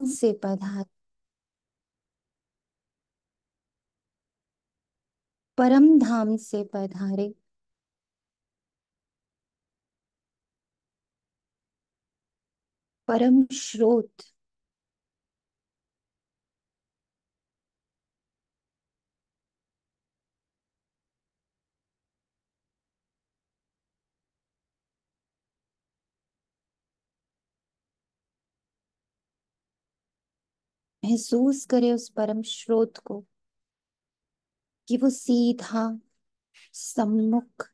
से पधारे, परम धाम से पधारे, परम श्रोत, महसूस करे उस परम श्रोत को कि वो सीधा सम्मुख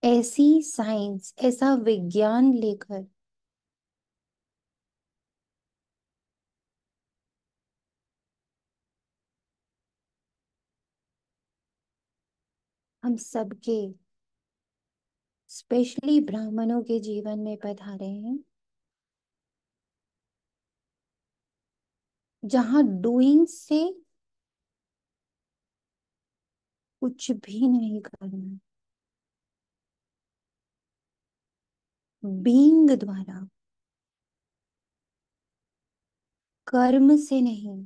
ऐसी साइंस, ऐसा विज्ञान लेकर हम सबके, स्पेशली ब्राह्मणों के जीवन में पधारे हैं, जहां डूइंग से कुछ भी नहीं करना, बीइंग द्वारा, कर्म से नहीं,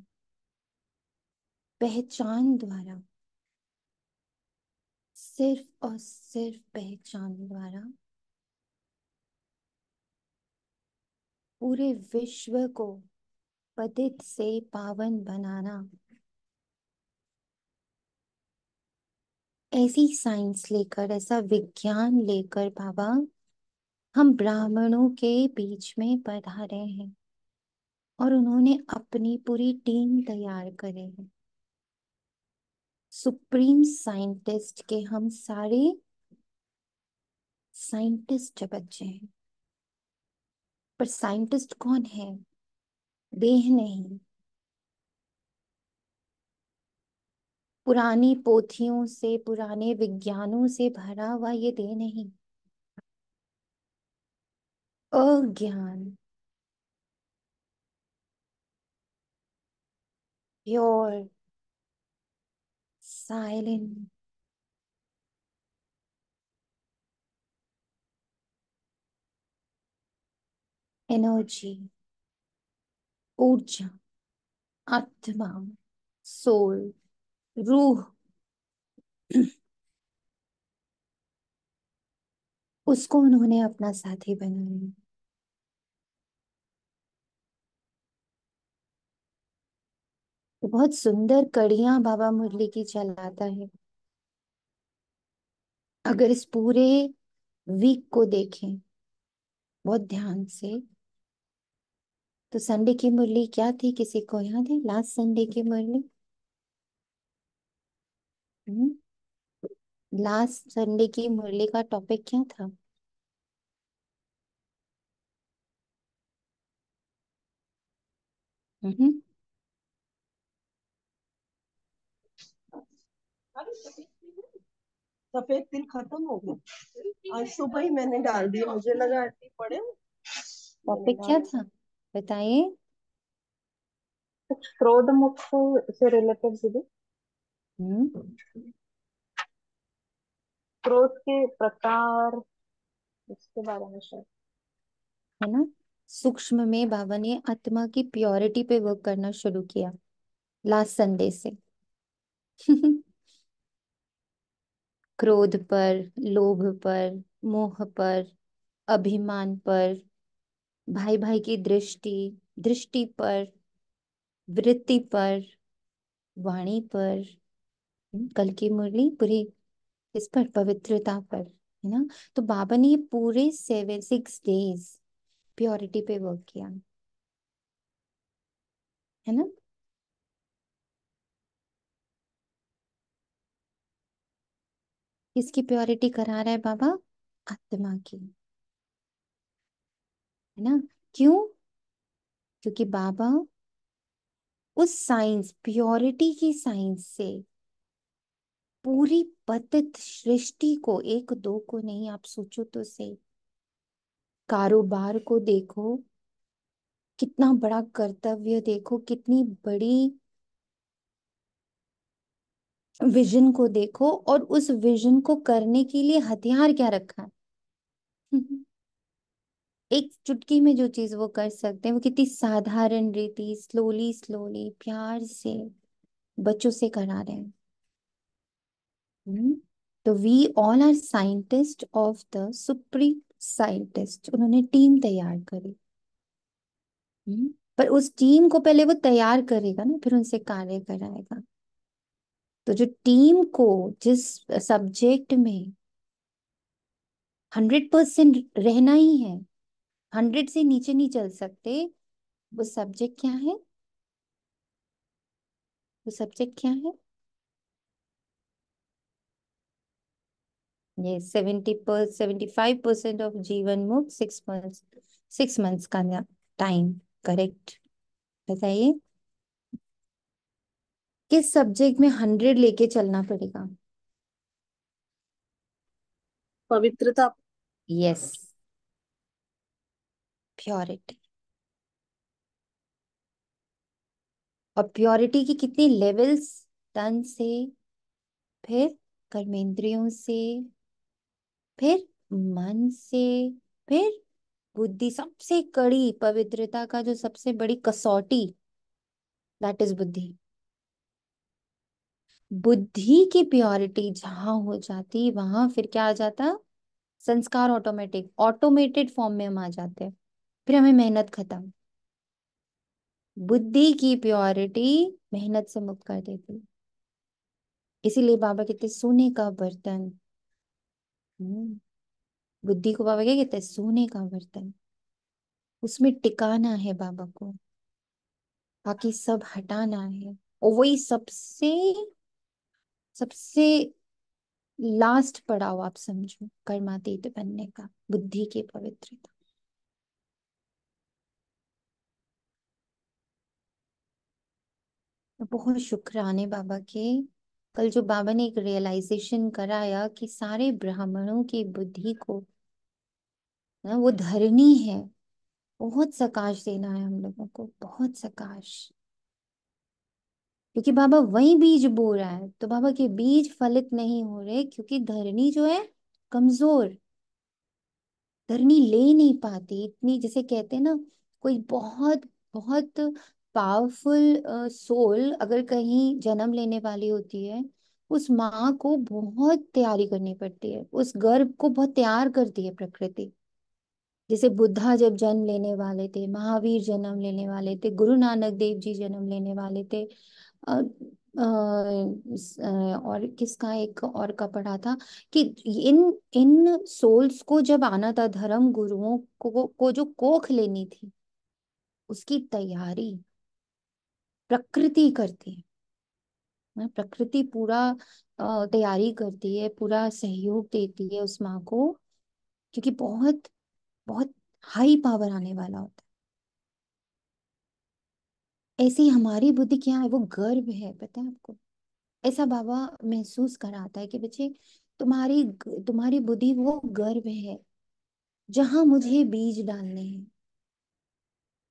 पहचान द्वारा, सिर्फ और सिर्फ पहचान द्वारा पूरे विश्व को पतित से पावन बनाना। ऐसी साइंस लेकर, ऐसा विज्ञान लेकर बाबा हम ब्राह्मणों के बीच में पधारे हैं, और उन्होंने अपनी पूरी टीम तैयार करे है। सुप्रीम साइंटिस्ट के हम सारे साइंटिस्ट बच्चे हैं। पर साइंटिस्ट कौन है? देह नहीं, पुरानी पोथियों से, पुराने विज्ञानों से भरा हुआ ये देह नहीं। अज्ञान, प्योर, साइलेंट एनर्जी, ऊर्जा, आत्मा, सोल, रूह, उसको उन्होंने अपना साथी बनाया। तो बहुत सुंदर कड़ियां बाबा मुरली की चलाता है। अगर इस पूरे वीक को देखें बहुत ध्यान से, तो संडे की मुरली क्या थी? किसी को याद है लास्ट संडे की मुरली? लास्ट संडे की मुरली का टॉपिक क्या था? हम्म। सफेद तिल खत्म हो गया। आज सुबह ही मैंने डाल दिया, मुझे लगा ऐसे ही पड़े, मैंने टॉपिक क्या डाल था, बताइए। कुछ क्रोध मुक्त से रिलेटेड दीदी। हम्म। क्रोध के प्रकार, इसके बारे में शायद। है ना? सूक्ष्म में बाबा ने आत्मा की प्योरिटी पे वर्क करना शुरू किया लास्ट संडे से। क्रोध पर, लोभ पर, मोह पर, अभिमान पर, भाई भाई की दृष्टि, दृष्टि पर, वृत्ति पर, वाणी पर। कल की मुरली पूरी इस पर, पवित्रता पर, है ना? तो बाबा ने ये पूरे 6 डेज प्योरिटी पे वर्क किया, है ना? किसकी प्योरिटी करा रहा है बाबा? आत्मा की, है ना? क्यों? क्योंकि बाबा उस साइंस, प्योरिटी की साइंस से पूरी पतित सृष्टि को, एक दो को नहीं, आप सोचो तो सही, कारोबार को देखो, कितना बड़ा कर्तव्य, देखो कितनी बड़ी विजन को देखो और उस विजन को करने के लिए हथियार क्या रखा है। एक चुटकी में जो चीज वो कर सकते हैं वो कितनी साधारण रीति, स्लोली स्लोली प्यार से बच्चों से करा रहे हैं। हम्म। तो we all are scientist of the supreme scientist, उन्होंने टीम तैयार करी। पर उस टीम को पहले वो तैयार करेगा ना, फिर उनसे कार्य कराएगा। तो जो टीम को जिस सब्जेक्ट में 100% रहना ही है, 100 से नीचे नहीं चल सकते, वो सब्जेक्ट क्या है? वो सब्जेक्ट क्या है? ये 75% ऑफ जीवन मुक्त 6 मंथ्स, 6 मंथ्स का टाइम। करेक्ट। बताइए किस सब्जेक्ट में 100 लेके चलना पड़ेगा? पवित्रता। Yes, purity. और प्योरिटी की कितनी लेवल्स? तन से, फिर कर्मेंद्रियों से, फिर मन से, फिर बुद्धि। सबसे कड़ी पवित्रता का जो सबसे बड़ी कसौटी, दैट इज बुद्धि। बुद्धि की प्योरिटी जहां हो जाती वहां फिर क्या आ जाता? संस्कार ऑटोमेटिक, ऑटोमेटेड फॉर्म में हम आ जाते हैं। फिर हमें मेहनत खत्म। बुद्धि की प्योरिटी मेहनत से मुक्त कर देती। इसीलिए बाबा कहते सोने का बर्तन। हम्म। बुद्धि को बाबा क्या कहते हैं? सोने का बर्तन। उसमें टिकाना है बाबा को, बाकी सब हटाना है। और वही सबसे सबसे लास्ट पड़ाव आप समझो कर्मातीत बनने का, बुद्धि की पवित्रता। तो बहुत शुक्राने बाबा के। कल जो बाबा ने एक रियलाइजेशन कराया कि सारे ब्राह्मणों की बुद्धि को ना वो धरनी है। बहुत सकाश देना है हम लोगों को, बहुत सकाश। क्योंकि बाबा वही बीज बो रहा है, तो बाबा के बीज फलित नहीं हो रहे क्योंकि धरनी जो है कमजोर। धरनी ले नहीं पाती इतनी, जैसे कहते हैं ना, कोई बहुत बहुत पावरफुल सोल अगर कहीं जन्म लेने वाली होती है, उस माँ को बहुत तैयारी करनी पड़ती है, उस गर्भ को बहुत तैयार करती है प्रकृति। जैसे बुद्धा जब जन्म लेने वाले थे, महावीर जन्म लेने वाले थे, गुरु नानक देव जी जन्म लेने वाले थे। और किसका एक और का पढ़ा था कि इन इन सोल्स को जब आना था, धर्म गुरुओं को जो कोख लेनी थी, उसकी तैयारी प्रकृति करती है ना। प्रकृति पूरा तैयारी करती है, पूरा सहयोग देती है उस माँ को, क्योंकि बहुत बहुत हाई पावर आने वाला होता है। ऐसे ही हमारी बुद्धि क्या है? वो गर्व है, पता है आपको? ऐसा बाबा महसूस कराता है कि बच्चे, तुम्हारी तुम्हारी बुद्धि वो गर्भ है जहां मुझे बीज डालने हैं।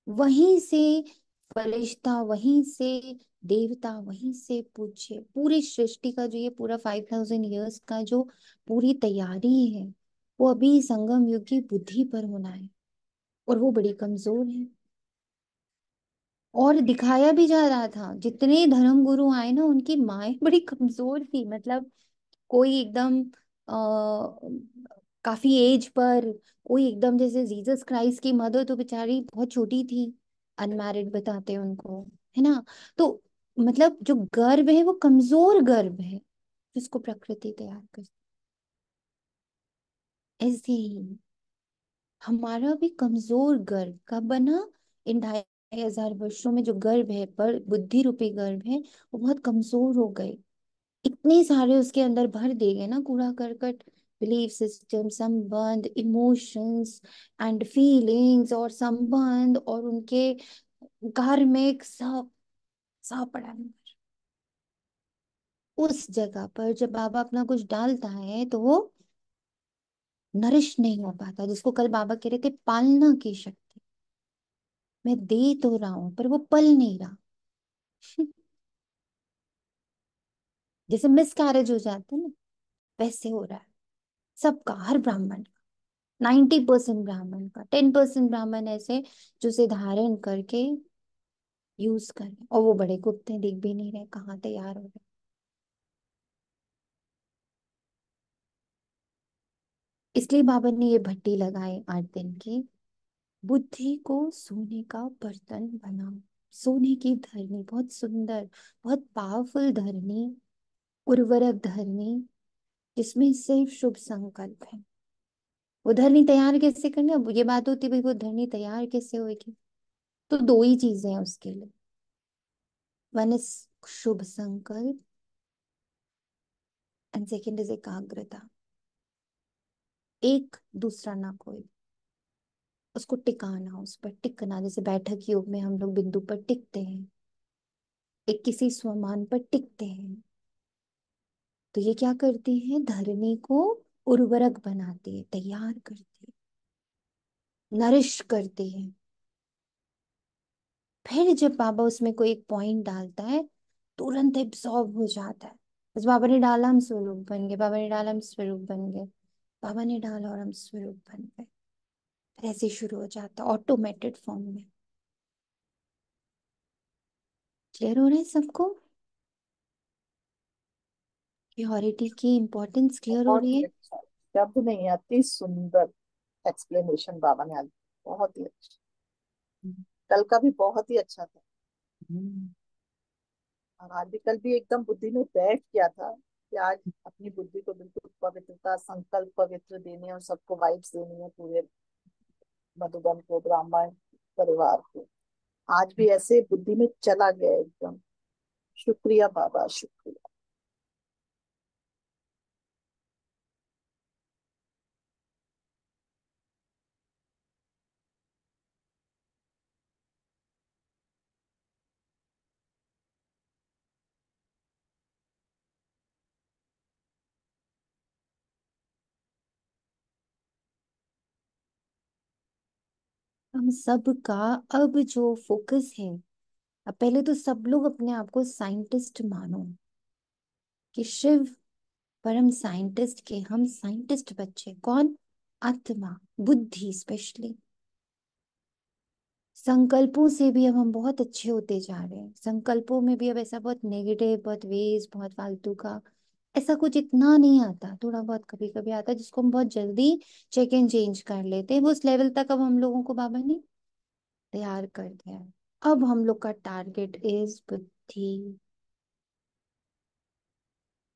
वहीं से फरिश्ता, वहीं से देवता, वहीं से पूज्य, पूरी सृष्टि का जो ये पूरा 5000 ईयर्स का जो पूरी तैयारी है, वो अभी संगम युग की बुद्धि पर होना है। और वो बड़ी कमजोर है। और दिखाया भी जा रहा था, जितने धर्म गुरु आए ना, उनकी माएं बड़ी कमजोर थी। मतलब कोई एकदम काफी एज पर, कोई एकदम जैसे जीसस क्राइस्ट की मदर तो बेचारी बहुत छोटी थी, अनमैरिड बताते हैं उनको, है ना। तो मतलब जो गर्भ है वो कमजोर गर्भ है, जिसको प्रकृति तैयार कर। ऐसे ही हमारा भी कमजोर गर्भ कब बना? इन 2500 में जो गर्भ है, पर बुद्धि रूपी गर्भ है, वो बहुत कमजोर हो गए। इतने सारे उसके अंदर भर दिए गए ना कूड़ा करकट, बिलीफ सिस्टम, संबंध, इमोशंस एंड फीलिंग्स, और संबंध और उनके कार्मिक सब, सब पड़ा है। उस जगह पर जब बाबा अपना कुछ डालता है तो वो नरिश नहीं हो पाता, जिसको कल बाबा कह रहे थे पालना की शक्ति। मैं दे तो रहा हूं पर वो पल नहीं रहा। जैसे मिस कैरेज हो जाते हैं ना, वैसे हो रहा है सबका, हर ब्राह्मण का। 90% ब्राह्मण का, 10% ब्राह्मण ऐसे जो उसे धारण करके यूज कर रहे हैं, और वो बड़े कुत्ते दिख भी नहीं रहे कहाँ तैयार हो रहे। इसलिए बाबा ने ये भट्टी लगाई 8 दिन की। बुद्धि को सोने का बर्तन बनाओ। सोने की धरनी, बहुत सुंदर, बहुत पावरफुल धरनी, उर्वरक धरनी, जिसमें सिर्फ शुभ संकल्प है। वो धरनी तैयार कैसे करनी, अब ये बात होती है भाई वो धरनी तैयार कैसे होगी। तो दो ही चीजें हैं उसके लिए। वन इज शुभ संकल्प, एंड सेकेंड इज एकाग्रता। एक दूसरा ना कोई। उसको टिकाना, उस पर टिकना, जैसे बैठक योग में हम लोग बिंदु पर टिकते हैं, एक किसी स्वमान पर टिकते हैं। तो ये क्या करती है, धरनी को उर्वरक बनाती है, तैयार करती है, नरिश करती है। फिर जब बाबा उसमें कोई एक पॉइंट डालता है, तुरंत एब्सॉर्ब हो जाता है। बस बाबा ने डाला हम स्वरूप बन गए, बाबा ने डाला हम स्वरूप बन गए, बाबा ने डाला और हम स्वरूप बन गए। फिर ऐसे शुरू हो जाता है ऑटोमेटेड फॉर्म में। क्लियर हो रहा है सबको? प्योरिटी की इंपॉर्टेंस क्लियर हो बहुत रही ही है? अच्छा, शब्द नहीं आती, सुंदर एक्सप्लेनेशन बाबा ने आज, बहुत ही अच्छा। कल का भी बहुत ही अच्छा था। हम्म। और आज भी, कल भी एकदम बुद्धि में बैठ गया था कि आज अपनी बुद्धि को बिल्कुल पवित्रता, संकल्प पवित्र देने और सबको वाइब्स देनी है, पूरे मधुबन को, ब्राह्मण परिवार को। आज भी ऐसे बुद्धि में चला गया एकदम। शुक्रिया बाबा, शुक्रिया। हम सब का अब जो फोकस है, अब पहले तो सब लोग अपने आप को साइंटिस्ट मानो, कि शिव परम साइंटिस्ट के हम साइंटिस्ट बच्चे। कौन? आत्मा, बुद्धि स्पेशली। संकल्पों से भी अब हम बहुत अच्छे होते जा रहे हैं। संकल्पों में भी अब ऐसा बहुत नेगेटिव, बहुत वेस्ट, बहुत फालतू का ऐसा कुछ इतना नहीं आता। थोड़ा बहुत कभी कभी आता है जिसको हम बहुत जल्दी चेक एंड चेंज कर लेते हैं। वो उस लेवल तक अब हम लोगों को बाबा ने तैयार कर दिया है। अब हम लोग का टारगेट इज बुद्धि।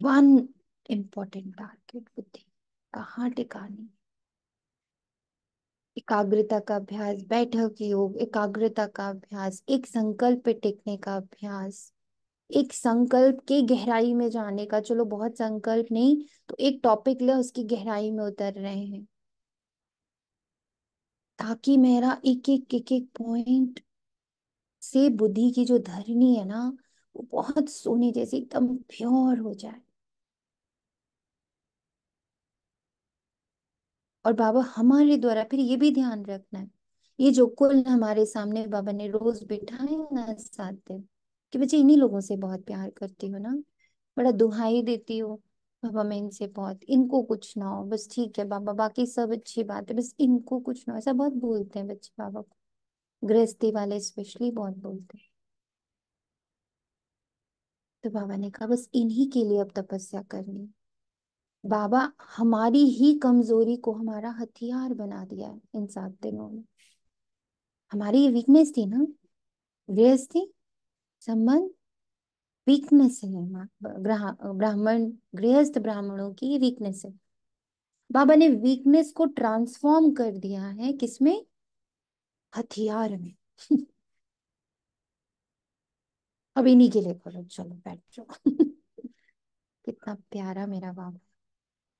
वन इम्पोर्टेंट टारगेट, बुद्धि कहाँ टिकानी। एकाग्रता का अभ्यास, बैठक योग, एकाग्रता का अभ्यास, एक संकल्प पे टिकने का अभ्यास, एक संकल्प के गहराई में जाने का। चलो बहुत संकल्प नहीं तो एक टॉपिक ले, उसकी गहराई में उतर रहे हैं, ताकि मेरा एक एक पॉइंट से बुद्धि की जो धरनी है ना, वो बहुत सोने जैसी एकदम प्योर हो जाए। और बाबा हमारे द्वारा फिर ये भी ध्यान रखना है, ये जो कुल हमारे सामने बाबा ने रोज बिठाए ना 7 दिन, कि बच्चे इन्हीं लोगों से बहुत प्यार करती हो ना, बड़ा दुहाई देती हो बाबा, मैं इनसे बहुत, इनको कुछ ना हो बस, ठीक है बाबा बाकी सब अच्छी बात है, बस इनको कुछ ना हो, ऐसा बहुत बोलते हैं बच्चे बाबा को। गृहस्थी वाले स्पेशली बहुत बोलते हैं। तो बाबा ने कहा बस इन्हीं के लिए अब तपस्या करनी है। बाबा हमारी ही कमजोरी को हमारा हथियार बना दिया है इन 7 दिनों में। हमारी ये वीकनेस थी ना, गृहस्थी संबंध, वीकनेस है ब्राह्मण, गृहस्थ ब्राह्मणों की वीकनेस है। बाबा ने वीकनेस को ट्रांसफॉर्म कर दिया है किसमें? हथियार में। अब इन्हीं के लिए करो, चलो बैठ जाओ। कितना प्यारा मेरा बाबा,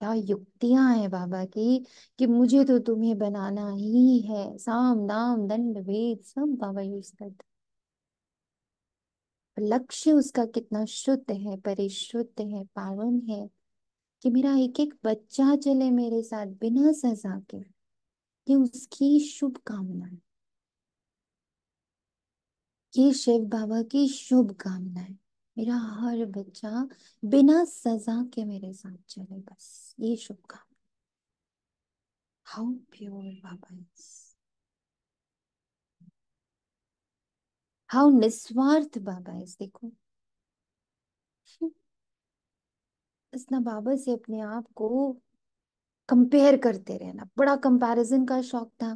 क्या युक्तियां हैं बाबा की, कि मुझे तो तुम्हें बनाना ही है, साम दाम दंड भेद सब बाबा यूज करते। लक्ष्य उसका कितना शुद्ध है, परिशुद्ध है, पावन है, कि मेरा एक एक बच्चा चले मेरे साथ बिना सजा के, ये उसकी शुभ कामना है। ये शिव बाबा की शुभ कामना है। मेरा हर बच्चा बिना सजा के मेरे साथ चले, बस ये शुभकामना। How pure Baba is, how निस्वार्थ बाबा इज, देखो। बस ना बाबा से अपने आप को कंपेयर करते रहना, बड़ा कंपैरिजन का शौक था।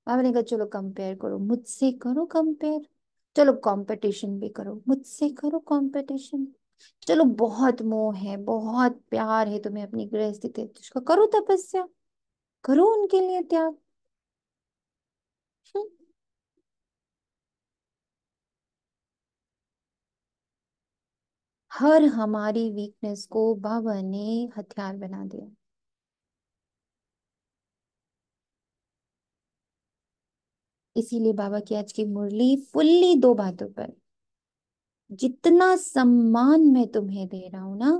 बाबा ने कहा चलो कंपेयर करो, मुझसे करो कंपेयर। चलो कंपटीशन भी करो, मुझसे करो कंपटीशन। चलो बहुत मोह है, बहुत प्यार है तुम्हें अपनी गृहस्थी के, तुझको करो तपस्या, करो उनके लिए त्याग। हम्म, हर हमारी वीकनेस को बाबा ने हथियार बना दिया। इसीलिए बाबा की आज की मुरली फुल्ली दो बातों पर। जितना सम्मान मैं तुम्हें दे रहा हूं ना,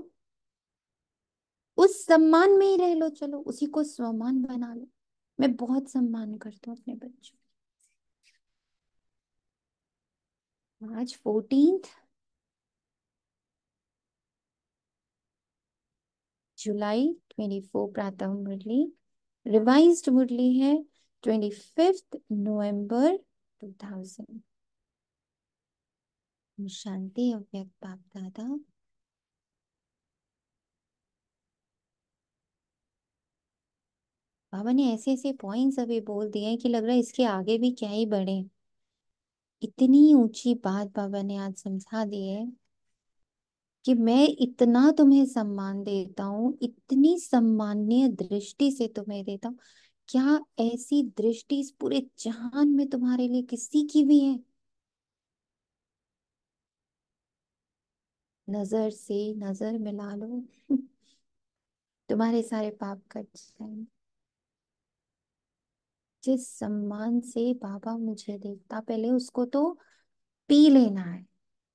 उस सम्मान में ही रह लो, चलो उसी को स्वमान बना लो। मैं बहुत सम्मान करता हूँ अपने बच्चों का। आज 14 जुलाई 24 प्रातः मुरली। रिवाइज्ड मुरली है 25 नवंबर 2000। शांति अव्यक्त बाप दादा। बाबा ने ऐसे ऐसे पॉइंट्स अभी बोल दिए हैं कि लग रहा है इसके आगे भी क्या ही बढ़े। इतनी ऊंची बात बाबा ने आज समझा दी है कि मैं इतना तुम्हें सम्मान देता हूँ, इतनी सम्मानीय दृष्टि से तुम्हें देता हूँ। क्या ऐसी दृष्टि इस पूरे जहान में तुम्हारे लिए किसी की भी है? नजर से नजर मिला लो, तुम्हारे सारे पाप कट जाएंगे। जिस सम्मान से बाबा मुझे देखता, पहले उसको तो पी लेना है।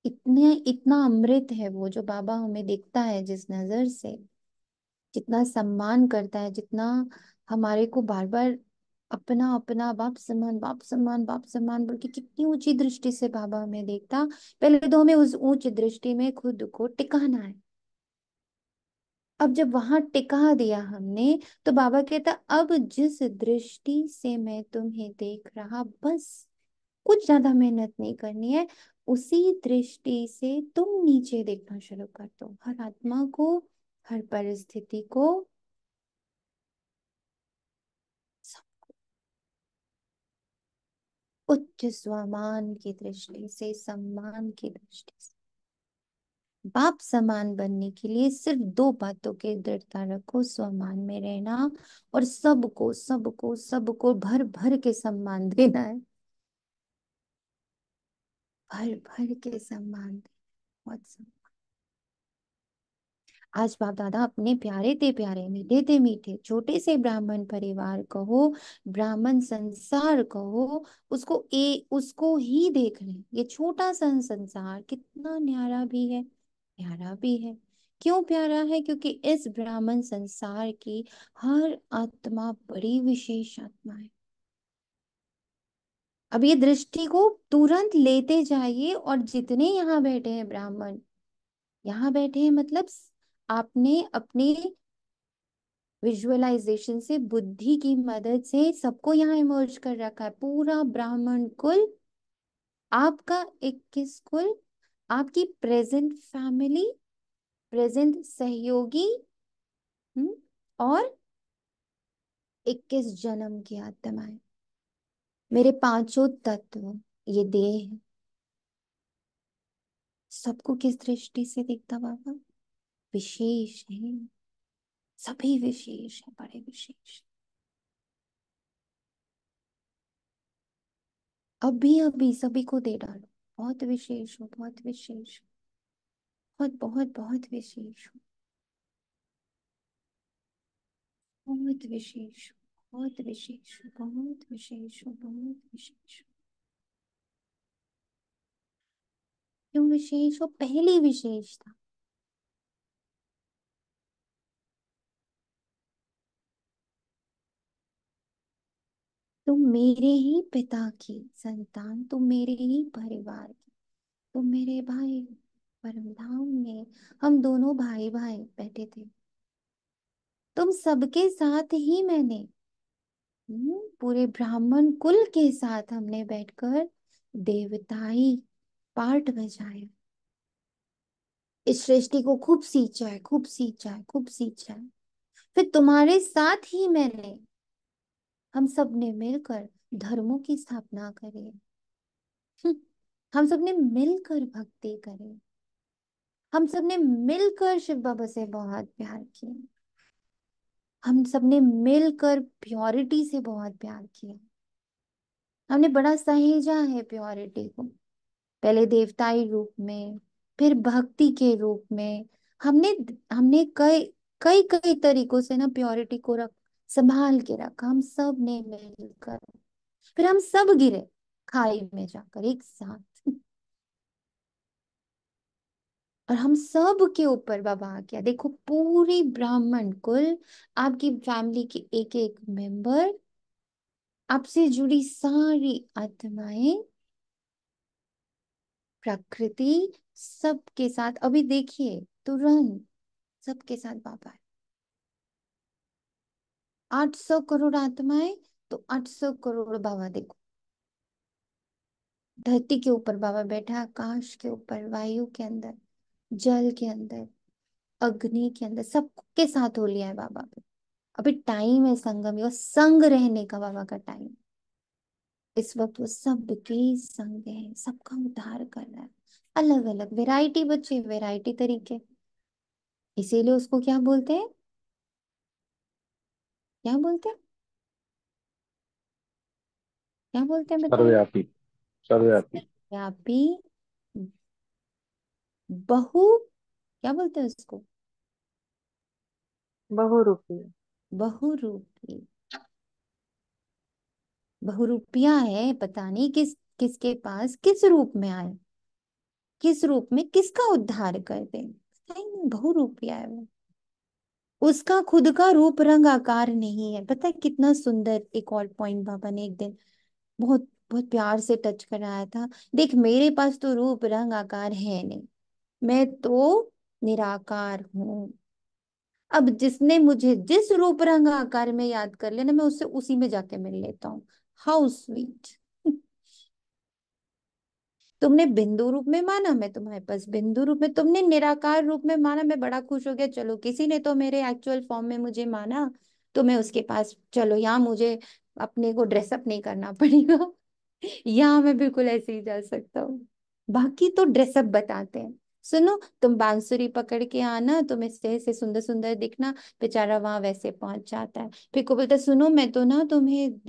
इतने इतना अमृत है वो जो बाबा हमें देखता है जिस नजर से, जितना सम्मान करता है, जितना हमारे को बार बार अपना अपना बाप समान, बाप समान, बाप समान बोल के कितनी ऊंची दृष्टि से बाबा हमें देखता। पहले तो हमें उस ऊंच दृष्टि में खुद को टिकाना है। अब जब वहां टिका दिया हमने, तो बाबा कहता अब जिस दृष्टि से मैं तुम्हें देख रहा, बस कुछ ज्यादा मेहनत नहीं करनी है। उसी दृष्टि से तुम नीचे देखना शुरू कर दो, हर आत्मा को, हर परिस्थिति को, उच्च स्वमान की दृष्टि से, सम्मान की दृष्टि से। बाप समान बनने के लिए सिर्फ दो बातों की दृढ़ता रखो, स्वमान में रहना और सबको सबको सबको भर भर के सम्मान देना है। भर भर के सम्मान देना, बहुत सम्मान। आज बाप दादा अपने प्यारे थे प्यारे, मीठे थे मीठे, छोटे से ब्राह्मण परिवार कहो, ब्राह्मण संसार कहो, उसको ही देख रहे हैं। ये छोटा सा संसार कितना न्यारा भी है, प्यारा भी है। क्यों प्यारा है? क्योंकि इस ब्राह्मण संसार की हर आत्मा बड़ी विशेष आत्मा है। अब ये दृष्टि को तुरंत लेते जाइए, और जितने यहाँ बैठे हैं ब्राह्मण, यहाँ बैठे हैं मतलब आपने अपने विजुअलाइजेशन से, बुद्धि की मदद से सबको यहाँ इमर्ज कर रखा है। पूरा ब्राह्मण कुल, आपका 21 कुल, आपकी प्रेजेंट फैमिली, प्रेजेंट सहयोगी, हम्म, और 21 जन्म की आत्माएं, मेरे पांचों तत्व, ये देह, सबको किस दृष्टि से देखता बाबा? विशेष है, सभी विशेष है, बड़े विशेष। अभी अभी सभी को दे डालो, बहुत विशेष हो, बहुत विशेष हो, बहुत बहुत बहुत विशेष हो, बहुत विशेष हो, बहुत विशेष हो, बहुत विशेष हो, बहुत विशेष हो। क्यों विशेष हो? पहली विशेषता, तुम मेरे ही पिता की संतान, तुम मेरे ही परिवार की, तुम मेरे भाई हो। परम धाम में हम दोनों भाई भाई बैठे थे। तुम सबके साथ ही मैंने, पूरे ब्राह्मण कुल के साथ हमने बैठकर देवताई पाठ बजाया। इस सृष्टि को खूब सींचा है, खूब सींचा है, खूब सींचा है। फिर तुम्हारे साथ ही मैंने, हम सब ने मिलकर धर्मों की स्थापना करी। हम्म, हम सब ने मिलकर भक्ति करी। हम सब ने मिलकर शिव बाबा से बहुत प्यार किया। हम सब ने मिलकर प्योरिटी से बहुत प्यार किया। हमने बड़ा सहेजा है प्योरिटी को, पहले देवताई रूप में, फिर भक्ति के रूप में। हमने हमने कई कई कई तरीकों से ना प्योरिटी को रख संभाल के रखा, हम सब ने मिलकर। फिर हम सब गिरे खाई में जाकर एक साथ, और हम सब के ऊपर बाबा आ गया। देखो पूरी ब्राह्मण कुल, आपकी फैमिली के एक एक मेंबर, आपसे जुड़ी सारी आत्माएं, प्रकृति, सबके साथ अभी देखिए तुरंत सबके साथ बाबा है। 800 करोड़ आत्माएं, तो 800 करोड़ बाबा देखो। धरती के ऊपर बाबा बैठा है, आकाश के ऊपर, वायु के अंदर, जल के अंदर, अग्नि के अंदर, सबके साथ हो लिया है बाबा पे। अभी टाइम है संगम, यो संग रहने का बाबा का टाइम। इस वक्त वो सबके संग है, सबका उद्धार कर रहा है। अलग अलग वैरायटी बच्चे, वैरायटी तरीके। इसीलिए उसको क्या बोलते हैं, क्या बोलते हैं, क्या बोलते हैं बताइए। सर्वव्यापी। सर्वव्यापी। व्यापी, बहु, क्या बोलते हैं उसको, बहुरूपी। बहुरूपी। बहुरूपिया है, पता नहीं किस किसके पास किस रूप में आए, किस रूप में किसका उद्धार कर दे, पता ही नहीं। बहुरूपिया है वो, उसका खुद का रूप रंग आकार नहीं है। पता है कितना सुंदर, एक और पॉइंट बाबा ने एक दिन बहुत बहुत प्यार से टच कराया था। देख मेरे पास तो रूप रंग आकार है नहीं, मैं तो निराकार हूं। अब जिसने मुझे जिस रूप रंग आकार में याद कर लेना, मैं उससे उसी में जाके मिल लेता हूँ। How sweet. तुमने बिंदु रूप में माना, मैं तुम्हारे पास बिंदु रूप में, तुमने निराकार रूप में माना, मैं बड़ा खुश हो गया। चलो किसी ने तो मेरे एक्चुअल फॉर्म में मुझे माना, तो मैं उसके पास, चलो यहाँ मुझे अपने को ड्रेसअप नहीं करना पड़ेगा। यहाँ मैं बिल्कुल ऐसे ही जा सकता हूँ। बाकी तो ड्रेसअप बताते हैं। सुनो, तुम बांसुरी पकड़ के आना, तुम ऐसे सुंदर सुंदर दिखना। बेचारा वहां वैसे पहुंच जाता है, फिर को बोलता है, सुनो मैं तो ना तुम्हें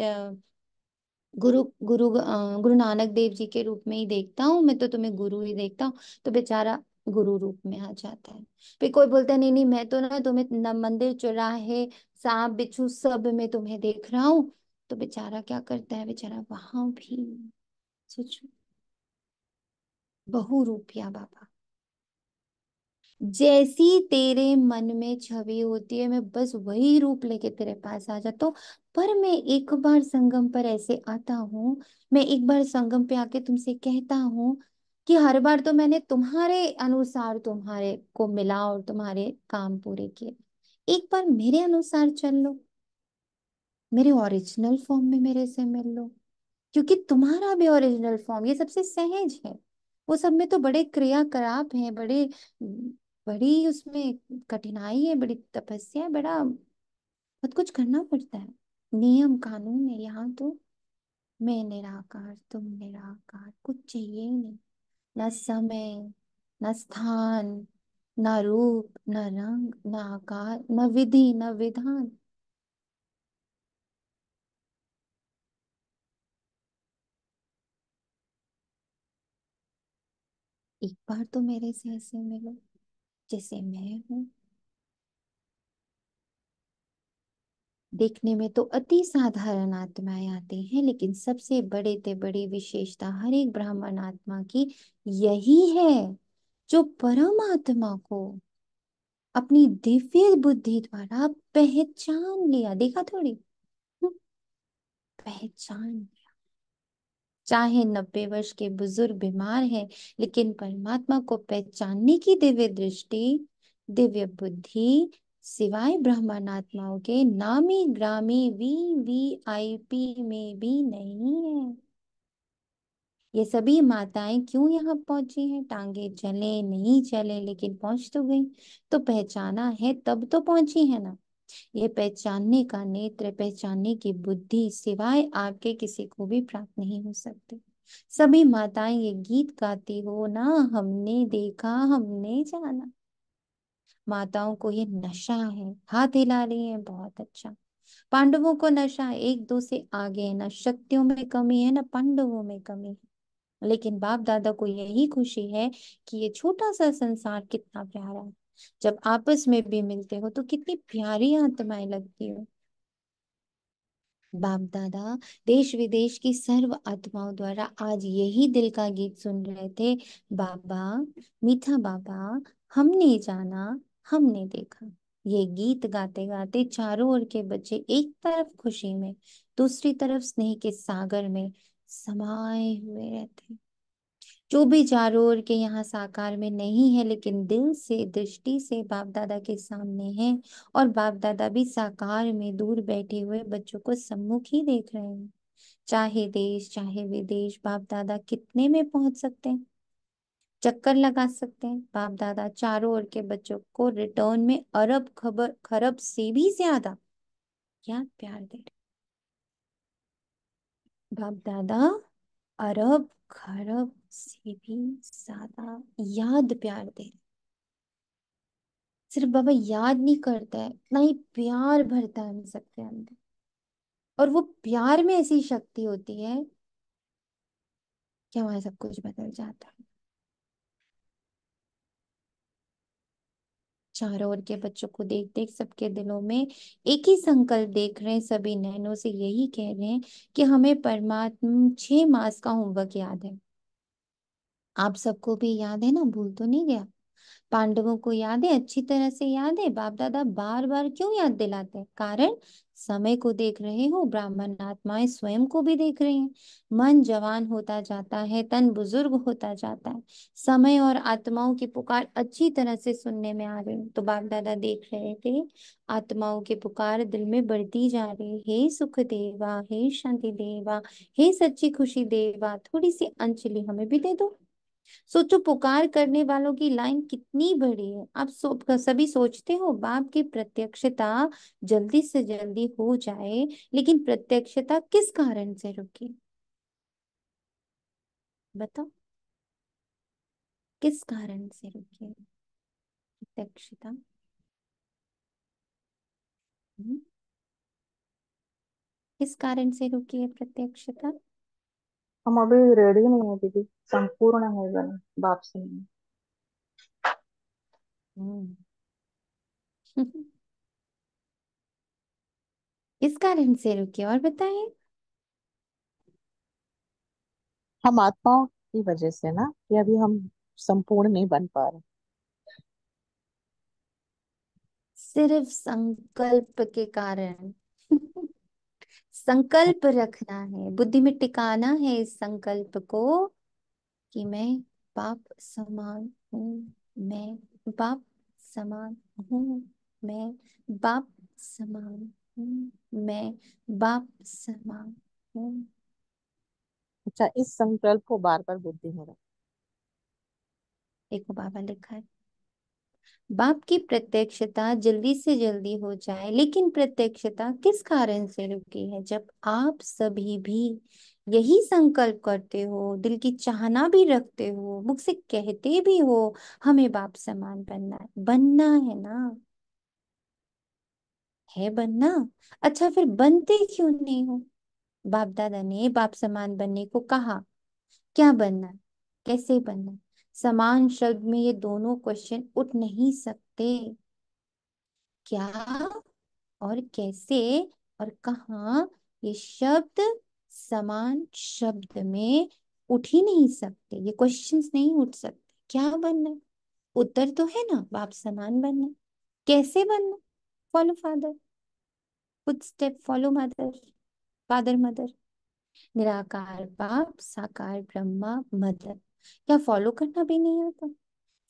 गुरु गुरु गुरु नानक देव जी के रूप में ही देखता हूँ, मैं तो तुम्हें गुरु ही देखता हूँ। तो बेचारा गुरु रूप में आ जाता है। फिर कोई बोलता है, नहीं नहीं मैं तो ना तुम्हें मंदिर चौराहे सांप बिच्छू सब में तुम्हें देख रहा हूँ। तो बेचारा क्या करता है, बेचारा वहां भी, सोचो, बहुरूपिया बाबा। जैसी तेरे मन में छवि होती है, मैं बस वही रूप लेके तेरे पास आ जाता हूँ। पर मैं एक बार संगम पर ऐसे आता हूँ, मैं एक बार संगम पे आके तुमसे कहता हूँ कि हर बार तो मैंने तुम्हारे अनुसार तुम्हारे को मिला और तुम्हारे काम पूरे किए। एक बार मेरे अनुसार चल लो, मेरे ओरिजिनल फॉर्म में मेरे से मिल लो। क्योंकि तुम्हारा भी ओरिजिनल फॉर्म ये सबसे सहज है। वो सब में तो बड़े क्रियाकलाप हैं, बड़े बड़ी उसमें कठिनाई है, बड़ी तपस्या है, बड़ा बहुत कुछ करना पड़ता है, नियम कानून है। यहाँ तो मैं निराकार, तुम निराकार, कुछ चाहिए ही नहीं। न समय, न स्थान, न रूप, न रंग, न आकार, न विधि, न विधान। एक बार तो मेरे से ऐसे मिलो जैसे मैं हूँ। देखने में तो अति साधारण आत्माएं आती हैं, लेकिन सबसे बड़े ते बड़ी विशेषता हर एक ब्राह्मण आत्मा की यही है, जो परमात्मा को अपनी दिव्य बुद्धि द्वारा पहचान लिया। देखा थोड़ी, हम्म, पहचान लिया। चाहे 90 वर्ष के बुजुर्ग बीमार हैं, लेकिन परमात्मा को पहचानने की दिव्य दृष्टि, दिव्य बुद्धि सिवाय ब्राह्मण आत्माओं के नामी ग्रामी VVIP में भी नहीं है। ये सभी माताएं क्यों यहाँ पहुंची हैं? टांगे चले नहीं चले, लेकिन पहुंच तो गई। तो पहचाना है तब तो पहुंची है ना। ये पहचानने का नेत्र, पहचानने की बुद्धि सिवाय आपके किसी को भी प्राप्त नहीं हो सकती। सभी माताएं ये गीत गाती हो ना, हमने देखा हमने जाना। माताओं को ये नशा है, हाथ हिला रही है, बहुत अच्छा। पांडवों को नशा है, एक दो से आगे है ना, शक्तियों में कमी है ना पांडवों में कमी है। लेकिन बाप दादा को यही खुशी है कि ये छोटा सा संसार कितना प्यारा है। जब आपस में भी मिलते हो तो कितनी प्यारी आत्माएं लगती हो। बाप दादा देश विदेश की सर्व आत्माओं द्वारा आज यही दिल का गीत सुन रहे थे। बाबा, मीठा बाबा, हमने जाना, हमने देखा। ये गीत गाते गाते चारों ओर के बच्चे एक तरफ खुशी में, दूसरी तरफ स्नेह के सागर में समाये हुए रहते। जो भी चारों ओर के यहाँ साकार में नहीं है, लेकिन दिल से दृष्टि से बाप दादा के सामने है। और बाप दादा भी साकार में दूर बैठे हुए बच्चों को सम्मुख ही देख रहे हैं। चाहे देश चाहे विदेश, बाप दादा कितने में पहुंच सकते हैं, चक्कर लगा सकते हैं। बाप दादा चारों ओर के बच्चों को रिटर्न में अरब खबर खरब से भी ज्यादा याद प्यार दे रहे। बाप दादा अरब खरब से भी ज्यादा याद प्यार दे रहे। सिर्फ बाबा याद नहीं करता है, इतना ही प्यार भरता है हम सबके अंदर। और वो प्यार में ऐसी शक्ति होती है कि हमारा सब कुछ बदल जाता है। चारों ओर के बच्चों को देख देख सबके दिलों में एक ही संकल्प देख रहे हैं, सभी नैनों से यही कह रहे हैं कि हमें परमात्मा 6 मास का होमवर्क याद है। आप सबको भी याद है ना, भूल तो नहीं गया? पांडवों को याद है, अच्छी तरह से याद है। बाप दादा बार बार क्यों याद दिलाते हैं? कारण समय को देख रहे हो, ब्राह्मण आत्माएं स्वयं को भी देख रही हैं। मन जवान होता जाता है, तन बुजुर्ग होता जाता है। समय और आत्माओं की पुकार अच्छी तरह से सुनने में आ रही है। तो बाप दादा देख रहे थे, आत्माओं की पुकार दिल में बढ़ती जा रही। हे सुख देवा, हे शांति देवा, हे सच्ची खुशी देवा, थोड़ी सी अंजलि हमें भी दे दो। सोचो पुकार करने वालों की लाइन कितनी बड़ी है। आप सभी सोचते हो बाप की प्रत्यक्षता जल्दी से जल्दी हो जाए, लेकिन प्रत्यक्षता किस कारण से रुकी? बताओ, किस कारण से रुकी प्रत्यक्षता? हम्म, किस कारण से रुकी है प्रत्यक्षता? हम अभी रेडी नहीं है दीदी, संपूर्ण है गण बाप से नहीं। हम्म। किस कारण से रुकी और बताएं। हम आत्माओं की वजह से ना, कि अभी हम संपूर्ण नहीं बन पा रहे। सिर्फ संकल्प के कारण। संकल्प रखना है, बुद्धि में टिकाना है इस संकल्प को कि मैं बाप समान हूँ, मैं बाप समान हूँ, मैं बाप समान हूँ, मैं बाप समान हूँ। अच्छा, इस संकल्प को बार बार बुद्धि में रख। देखो बाबा लिखा है, बाप की प्रत्यक्षता जल्दी से जल्दी हो जाए, लेकिन प्रत्यक्षता किस कारण से रुकी है? जब आप सभी भी यही संकल्प करते हो, दिल की चाहना भी रखते हो, मुख से कहते भी हो हमें बाप समान बनना है, बनना है ना, है बनना। अच्छा फिर बनते क्यों नहीं हो? बाप दादा ने बाप समान बनने को कहा, क्या बनना है, कैसे बनना है? समान शब्द में ये दोनों क्वेश्चन उठ नहीं सकते। क्या और कैसे और कहाँ, ये शब्द समान शब्द में उठ ही नहीं सकते, ये क्वेश्चंस नहीं उठ सकते। क्या बनना है? उत्तर तो है ना, बाप समान बनना। कैसे बनना? Follow father, foot step follow mother, father mother. निराकार बाप, साकार ब्रह्मा, मदर। क्या फॉलो करना भी नहीं आता?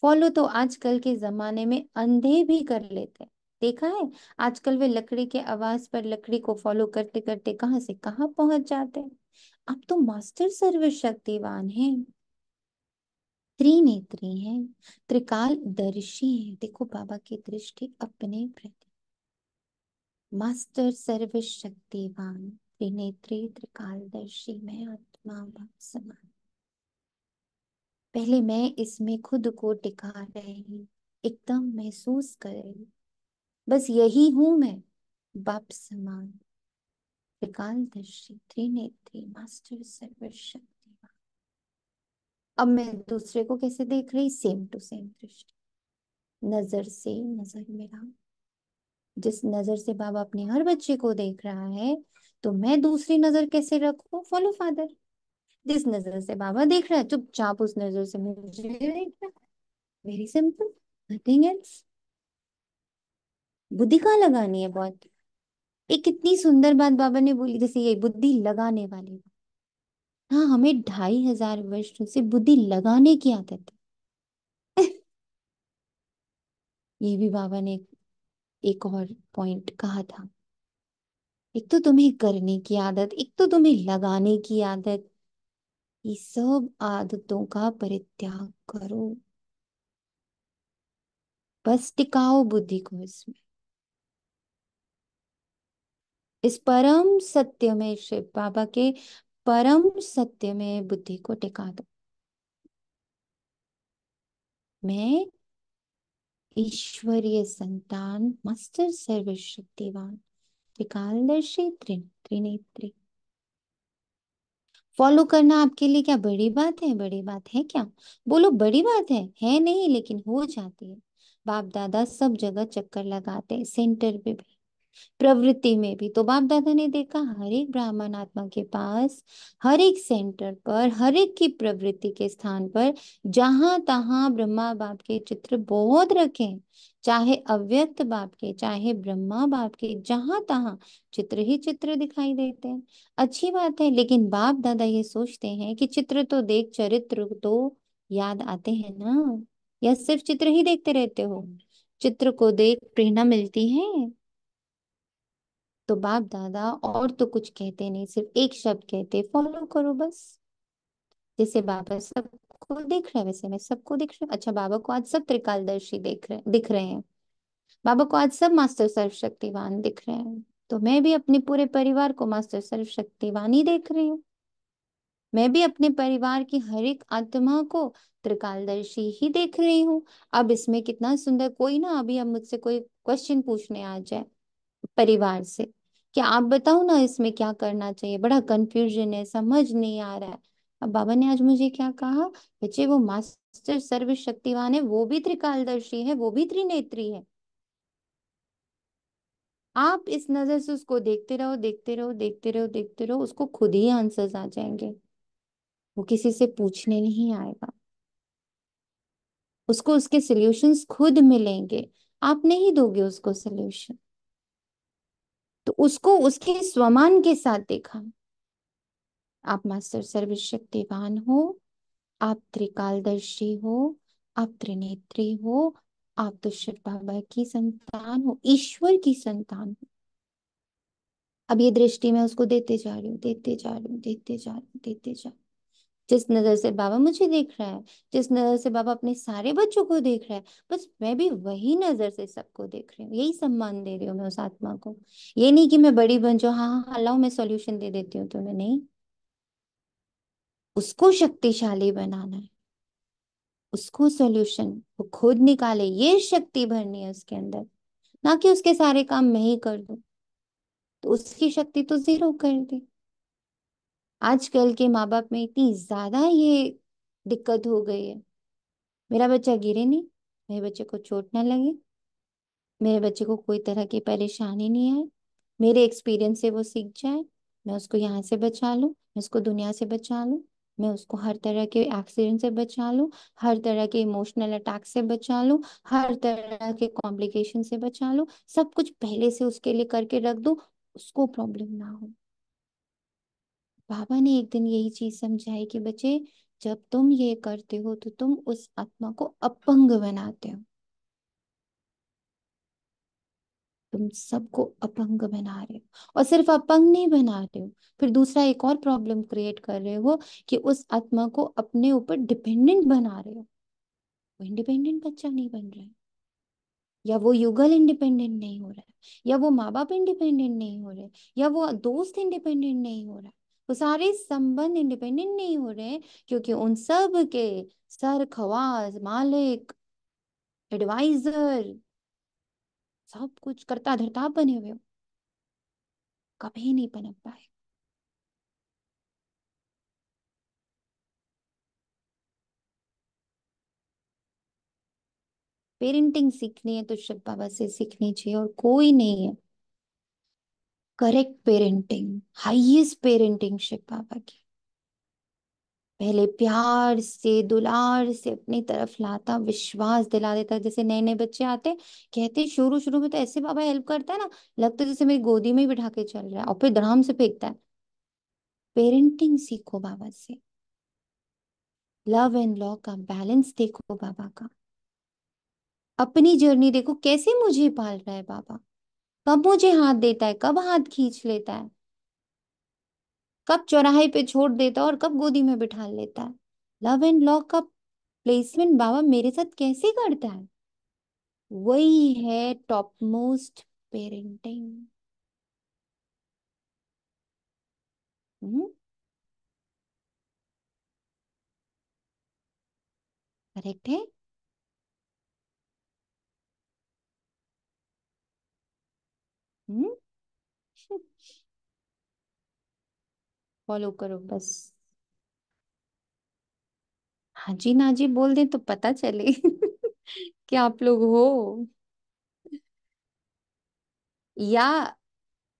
फॉलो तो आजकल के जमाने में अंधे भी कर लेते हैं। देखा है? आजकल वे लकड़ी के आवाज पर लकड़ी को फॉलो करते करते कहाँ से कहाँ पहुंच जाते हैं। अब तो मास्टर सर्वशक्तिवान है, त्रिनेत्री है, त्रिकालदर्शी है। देखो बाबा की दृष्टि अपने प्रति। मास्टर सर्वशक्तिवान, त्रिनेत्री, त्रिकालदर्शी, मैं आत्मा भाव समान। पहले मैं इसमें खुद को टिका रही, एकदम महसूस कर रही, बस यही हूं मैं, बाप समान, त्रिकालदर्शी, त्रिनेत्री, मास्टर सर्वशक्तिवान। अब मैं दूसरे को कैसे देख रही? सेम टू सेम दृष्टि, नजर से नजर मिला। जिस नजर से बाबा अपने हर बच्चे को देख रहा है, तो मैं दूसरी नजर कैसे रखूं? Follow father. जिस नजर से बाबा देख रहा है, चुपचाप उस नजर से मुझे देख रहा है। Very simple, nothing else. बुद्धि कहाँ लगानी है? बहुत। एक कितनी सुंदर बात बाबा ने बोली, जैसे ये बुद्धि लगाने वाली बात। हाँ, हमें 2500 से बुद्धि लगाने की आदत है। ये भी बाबा ने एक और पॉइंट कहा था। एक तो तुम्हें करने की आदत, एक तो तुम्हें लगाने की आदत। ये सब आदतों का परित्याग करो, बस टिकाओ बुद्धि को इसमें। इस परम सत्य में, शिव बाबा के परम सत्य में बुद्धि को टिका दो। मैं ईश्वरीय संतान, मास्टर सर्वशक्तिवान, त्रिकालदर्शी, त्रिनेत्री। फॉलो करना आपके लिए क्या बड़ी बात है? बड़ी बात है क्या? बोलो, बड़ी बात है नहीं, लेकिन हो जाती है। बाप दादा सब जगह चक्कर लगाते हैं, सेंटर पे भी, प्रवृत्ति में भी। तो बाप दादा ने देखा हर एक ब्राह्मण आत्मा के पास, हर एक सेंटर पर, हर एक की प्रवृत्ति के स्थान पर, जहां तहां ब्रह्मा बाप के चित्र बहुत रखे हैं। चाहे अव्यक्त बाप के, चाहे ब्रह्मा बाप के, जहां तहां चित्र ही चित्र दिखाई देते हैं। अच्छी बात है, लेकिन बाप दादा ये सोचते हैं कि चित्र तो देख, चरित्र तो याद आते हैं ना। या सिर्फ चित्र ही देखते रहते हो? चित्र को देख प्रेरणा मिलती है। तो बाप दादा और तो कुछ कहते नहीं, सिर्फ एक शब्द कहते, फॉलो करो बस। जैसे बाबा सबको दिख रहा है, वैसे मैं सबको दिख रही हूँ। अच्छा, बाबा को आज सब त्रिकालदर्शी दिख रहे हैं। बाबा को आज सब मास्टर सर्वशक्तिवान दिख रहे हैं। तो मैं भी अपने पूरे परिवार को मास्टर सर्वशक्तिवान ही देख रही हूँ। मैं भी अपने परिवार की हर एक आत्मा को त्रिकालदर्शी ही देख रही हूँ। अब इसमें कितना सुंदर, कोई ना अभी अब मुझसे कोई क्वेश्चन पूछने आ जाए परिवार से कि आप बताओ ना इसमें क्या करना चाहिए, बड़ा कंफ्यूजन है, समझ नहीं आ रहा है। अब बाबा ने आज मुझे क्या कहा? बच्चे, वो मास्टर सर्वशक्तिवान है, वो भी त्रिकालदर्शी है, वो भी त्रिनेत्री है। आप इस नजर से उसको देखते रहो, देखते रहो, देखते रहो, देखते रहो, उसको खुद ही आंसर्स आ जाएंगे। वो किसी से पूछने नहीं आएगा, उसको उसके सॉल्यूशंस खुद मिलेंगे। आप नहीं दोगे उसको सॉल्यूशन, तो उसको उसके स्वमान के साथ देखा। आप मास्टर सर्वशक्तिवान हो, आप त्रिकालदर्शी हो, आप त्रिनेत्री हो, आप तो शिव बाबा की संतान हो, ईश्वर की संतान हो। अब ये दृष्टि मैं उसको देते जा रही हूँ, देते जा रही हूँ, देते जा रही हूँ, देते जा रही हूँ। जिस नजर से बाबा मुझे देख रहा है, जिस नजर से बाबा अपने सारे बच्चों को देख रहा है, बस मैं भी वही नजर से सबको देख रही हूँ। यही सम्मान दे रही हूँ मैं उस आत्मा को। ये नहीं कि मैं बड़ी बन जाऊँ, हाँ हाँ हाँ लाओ मैं सॉल्यूशन दे देती हूँ तुम्हें, नहीं। उसको शक्तिशाली बनाना है, उसको सॉल्यूशन वो खुद निकाले, ये शक्ति भरनी है उसके अंदर। ना कि उसके सारे काम मैं ही कर दूं, तो उसकी शक्ति तो जीरो कर दी। आजकल के माँ बाप में इतनी ज्यादा ये दिक्कत हो गई है। मेरा बच्चा गिरे नहीं, मेरे बच्चे को चोट ना लगे, मेरे बच्चे को कोई तरह की परेशानी नहीं आए, मेरे एक्सपीरियंस से वो सीख जाए, मैं उसको यहाँ से बचा लूं, मैं उसको दुनिया से बचा लूं, मैं उसको हर तरह के एक्सीडेंट से बचा लूं, हर तरह के इमोशनल अटैक से बचा लूं, हर तरह के कॉम्प्लिकेशन से बचा लूं, सब कुछ पहले से उसके लिए करके रख दूं, उसको प्रॉब्लम ना हो। बाबा ने एक दिन यही चीज समझाई कि बच्चे, जब तुम ये करते हो तो तुम उस आत्मा को अपंग बनाते हो। तुम सबको अपंग बना रहे हो, और सिर्फ अपंग नहीं बना रहे हो, फिर दूसरा एक और प्रॉब्लम क्रिएट कर रहे हो कि उस आत्मा को अपने ऊपर डिपेंडेंट बना रहे हो। वो इंडिपेंडेंट बच्चा नहीं बन रहा है, या वो युगल इंडिपेंडेंट नहीं हो रहा है, या वो माँ बाप इंडिपेंडेंट नहीं हो रहे, या वो दोस्त इंडिपेंडेंट नहीं हो रहा, वो सारे संबंध इंडिपेंडेंट नहीं हो रहे, क्योंकि उन सब के सर खवास मालिक एडवाइजर सब कुछ करता धरता बने हुए हो। कभी नहीं पनप पाए। पेरेंटिंग सीखनी है तो शिव बाबा से सीखनी चाहिए, और कोई नहीं है। Correct parenting, highest parenting Shiv Baba की। पहले प्यार से दुलार से अपनी तरफ लाता, विश्वास दिला देता। जैसे नए नए बच्चे आते, कहते शुरू शुरू में तो ऐसे बाबा हेल्प करता है ना, लगता है जैसे मेरी गोदी में ही बिठा के चल रहा है, और फिर धड़ाम से फेंकता है। पेरेंटिंग सीखो बाबा से। लव एंड लॉ का बैलेंस देखो बाबा का। अपनी जर्नी देखो, कैसे मुझे पाल रहा है बाबा। कब मुझे हाथ देता है, कब हाथ खींच लेता है, कब चौराहे पे छोड़ देता है और कब गोदी में बिठा लेता है। लव एंड लॉ का प्लेसमेंट बाबा मेरे साथ कैसे करता है। वही है टॉप मोस्ट पेरेंटिंग। करेक्ट है। हम्म। फॉलो करो बस। हाँ जी ना जी बोल दें तो पता चले कि आप लोग हो, या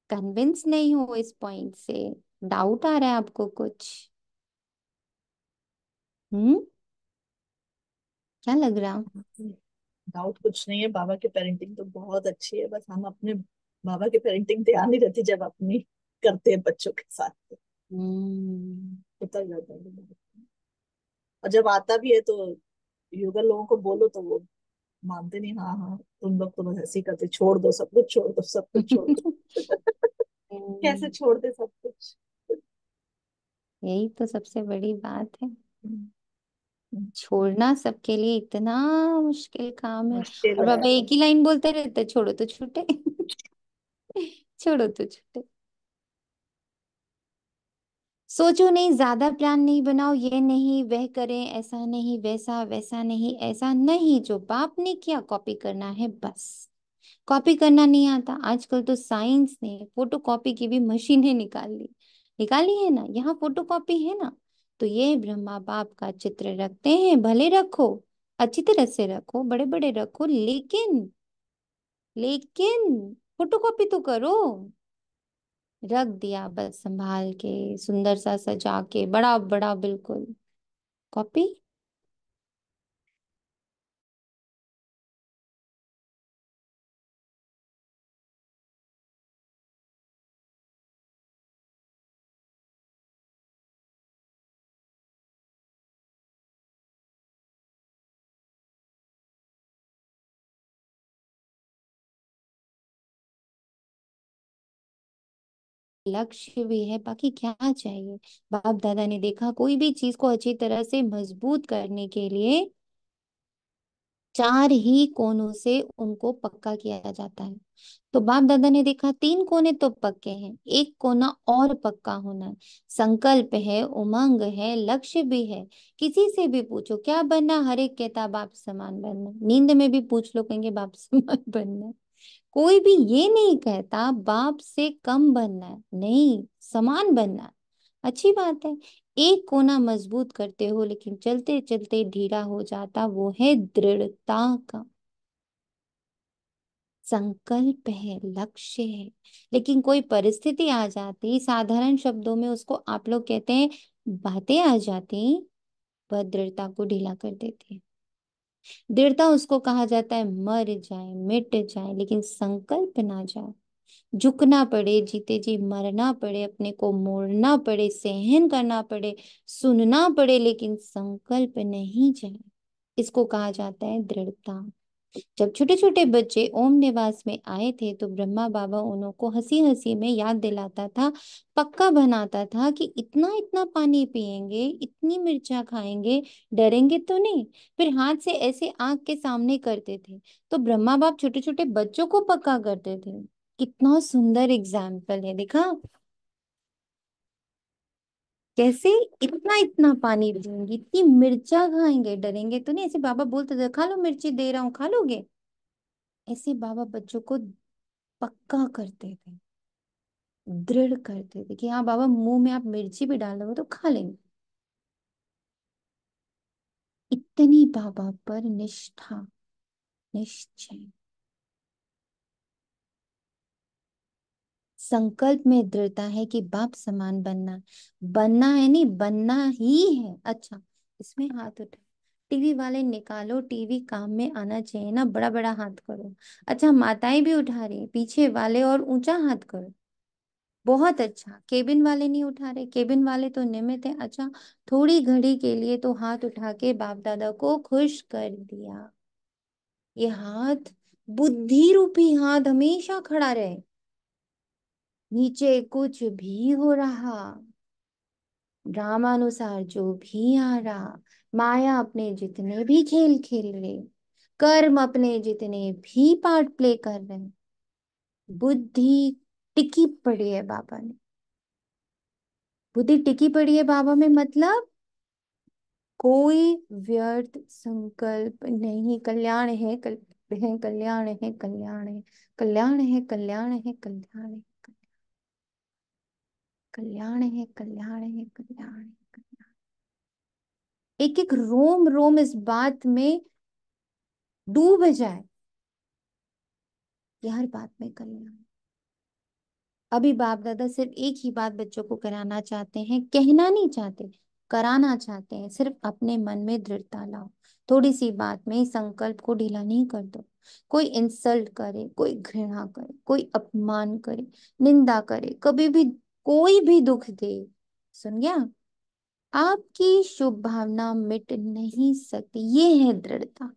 कन्विंस नहीं हो इस पॉइंट से। डाउट आ रहा है आपको कुछ? हम्म। क्या लग रहा? डाउट कुछ नहीं है, बाबा की पेरेंटिंग तो बहुत अच्छी है, बस हम अपने बाबा की पेरेंटिंग ध्यान नहीं रहती जब अपनी करते हैं बच्चों के साथ। हम्म। उतर जाता है। और जब आता भी है तो युगल लोगों को बोलो तो वो मानते नहीं। हाँ हाँ, तुम लोग तो बस ऐसे ही करते, छोड़ दो सब कुछ, छोड़ दो सब कुछ, छोड़ दो। कैसे हम्म, छोड़ दे सब कुछ। यही तो सबसे बड़ी बात है। हम्म, हम्म, छोड़ना सबके लिए इतना मुश्किल काम है। मुश्किल और है। बाबा एक ही लाइन बोलते रहते, छोड़ो तो छूटे छोड़ो तो छूटे। सोचो नहीं, ज्यादा प्लान नहीं बनाओ, ये नहीं वह करें, ऐसा नहीं वैसा, वैसा नहीं ऐसा नहीं, जो बाप ने किया कॉपी करना है बस। कॉपी करना नहीं आता, आजकल तो साइंस ने फोटो कॉपी की भी मशीनें निकाली है ना, यहाँ फोटो कॉपी है ना। तो ये ब्रह्मा बाप का चित्र रखते हैं, भले रखो, अच्छी तरह से रखो, बड़े बड़े रखो, लेकिन फोटो कॉपी तो करो। रख दिया बस संभाल के, सुंदर सा सजा के, बड़ा बड़ा बिल्कुल। कॉपी। लक्ष्य भी है, बाकी क्या चाहिए। बाप दादा ने देखा कोई भी चीज को अच्छी तरह से मजबूत करने के लिए चार ही कोनों से उनको पक्का किया जाता है। तो बाप दादा ने देखा तीन कोने तो पक्के हैं, एक कोना और पक्का होना है। संकल्प है, उमंग है, लक्ष्य भी है। किसी से भी पूछो क्या बनना, हर एक कहता बाप समान बनना। नींद में भी पूछ लो, कहेंगे बाप समान बनना है। कोई भी ये नहीं कहता बाप से कम बनना है, नहीं, समान बनना है। अच्छी बात है। एक कोना मजबूत करते हो लेकिन चलते चलते ढीला हो जाता, वो है दृढ़ता का। संकल्प है, लक्ष्य है, लेकिन कोई परिस्थिति आ जाती, साधारण शब्दों में उसको आप लोग कहते हैं बातें आ जाती, वह दृढ़ता को ढीला कर देती है। दृढ़ता उसको कहा जाता है मर जाए मिट जाए, लेकिन संकल्प ना जाए। झुकना पड़े, जीते जी मरना पड़े, अपने को मोड़ना पड़े, सहन करना पड़े, सुनना पड़े, लेकिन संकल्प नहीं जाए, इसको कहा जाता है दृढ़ता। जब छोटे छोटे बच्चे ओम निवास में आए थे तो ब्रह्मा बाबा उनको हंसी हंसी में याद दिलाता था, पक्का बनाता था कि इतना इतना पानी पिएंगे, इतनी मिर्चा खाएंगे, डरेंगे तो नहीं। फिर हाथ से ऐसे आंख के सामने करते थे, तो ब्रह्मा बाप छोटे छोटे बच्चों को पक्का करते थे। कितना सुंदर एग्जाम्पल है, देखा कैसे। इतना इतना पानी पिएंगे, इतनी मिर्चा खाएंगे, डरेंगे तो नहीं। ऐसे बाबा बोलते थे, खा लो मिर्ची दे रहा हूँ, खा लोगे। ऐसे बाबा बच्चों को पक्का करते थे, दृढ़ करते थे कि हाँ बाबा, मुंह में आप मिर्ची भी डाल दोगे तो खा लेंगे। इतनी बाबा पर निष्ठा, निश्चय। संकल्प में दृढ़ता है कि बाप समान बनना, बनना है नहीं, बनना ही है। अच्छा, इसमें हाथ उठा, टीवी वाले निकालो, टीवी काम में आना चाहिए ना, बड़ा बड़ा हाथ करो। अच्छा, माताएं भी उठा रही हैं, पीछे वाले और ऊंचा हाथ करो। बहुत अच्छा, केबिन वाले नहीं उठा रहे, केबिन वाले तो नियमित है। अच्छा, थोड़ी घड़ी के लिए तो हाथ उठा के बाप दादा को खुश कर दिया। ये हाथ, बुद्धि रूपी हाथ हमेशा खड़ा रहे। नीचे कुछ भी हो रहा, ड्रामानुसार जो भी आ रहा, माया अपने जितने भी खेल खेल रहे, कर्म अपने जितने भी पार्ट प्ले कर रहे, बुद्धि टिकी पड़ी है बाबा ने। बुद्धि टिकी पड़ी है बाबा में, मतलब कोई व्यर्थ संकल्प नहीं। कल्याण है, कल्याण है, कल्याण है, कल्याण है, कल्याण है, कल्याण है, कल्याण है, कल्याण है, कल्याण है। एक एक रोम रोम इस बात में डूब जाए कि हर बात में कल्याण। अभी बाप दादा सिर्फ एक ही बात बच्चों को कराना चाहते हैं, कहना नहीं चाहते, कराना चाहते हैं। सिर्फ अपने मन में दृढ़ता लाओ, थोड़ी सी बात में ही संकल्प को ढीला नहीं कर दो। कोई इंसल्ट करे, कोई घृणा करे, कोई अपमान करे, निंदा करे, कभी भी कोई भी दुख दे, सुन गया, आपकी शुभ भावना मिट नहीं सकती। ये है दृढ़ता।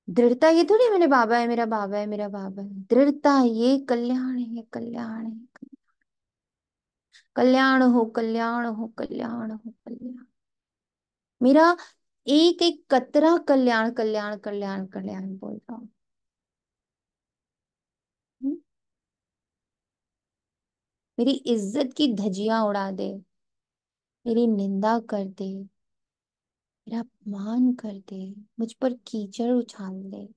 दृढ़ता ये थोड़ी मेरे बाबा है, मेरा बाबा है, मेरा बाबा है। दृढ़ता ये कल्याण है, कल्याण है, कल्याण हो, कल्याण हो, कल्याण हो, कल्याण। मेरा एक एक कतरा कल्याण, कल्याण, कल्याण, कल्याण बोल रहा हूँ। हम्म? मेरी इज्जत की धज्जियां उड़ा दे, मेरी निंदा कर दे, मेरा अपमान कर दे, मुझ पर कीचड़ उछाल दे,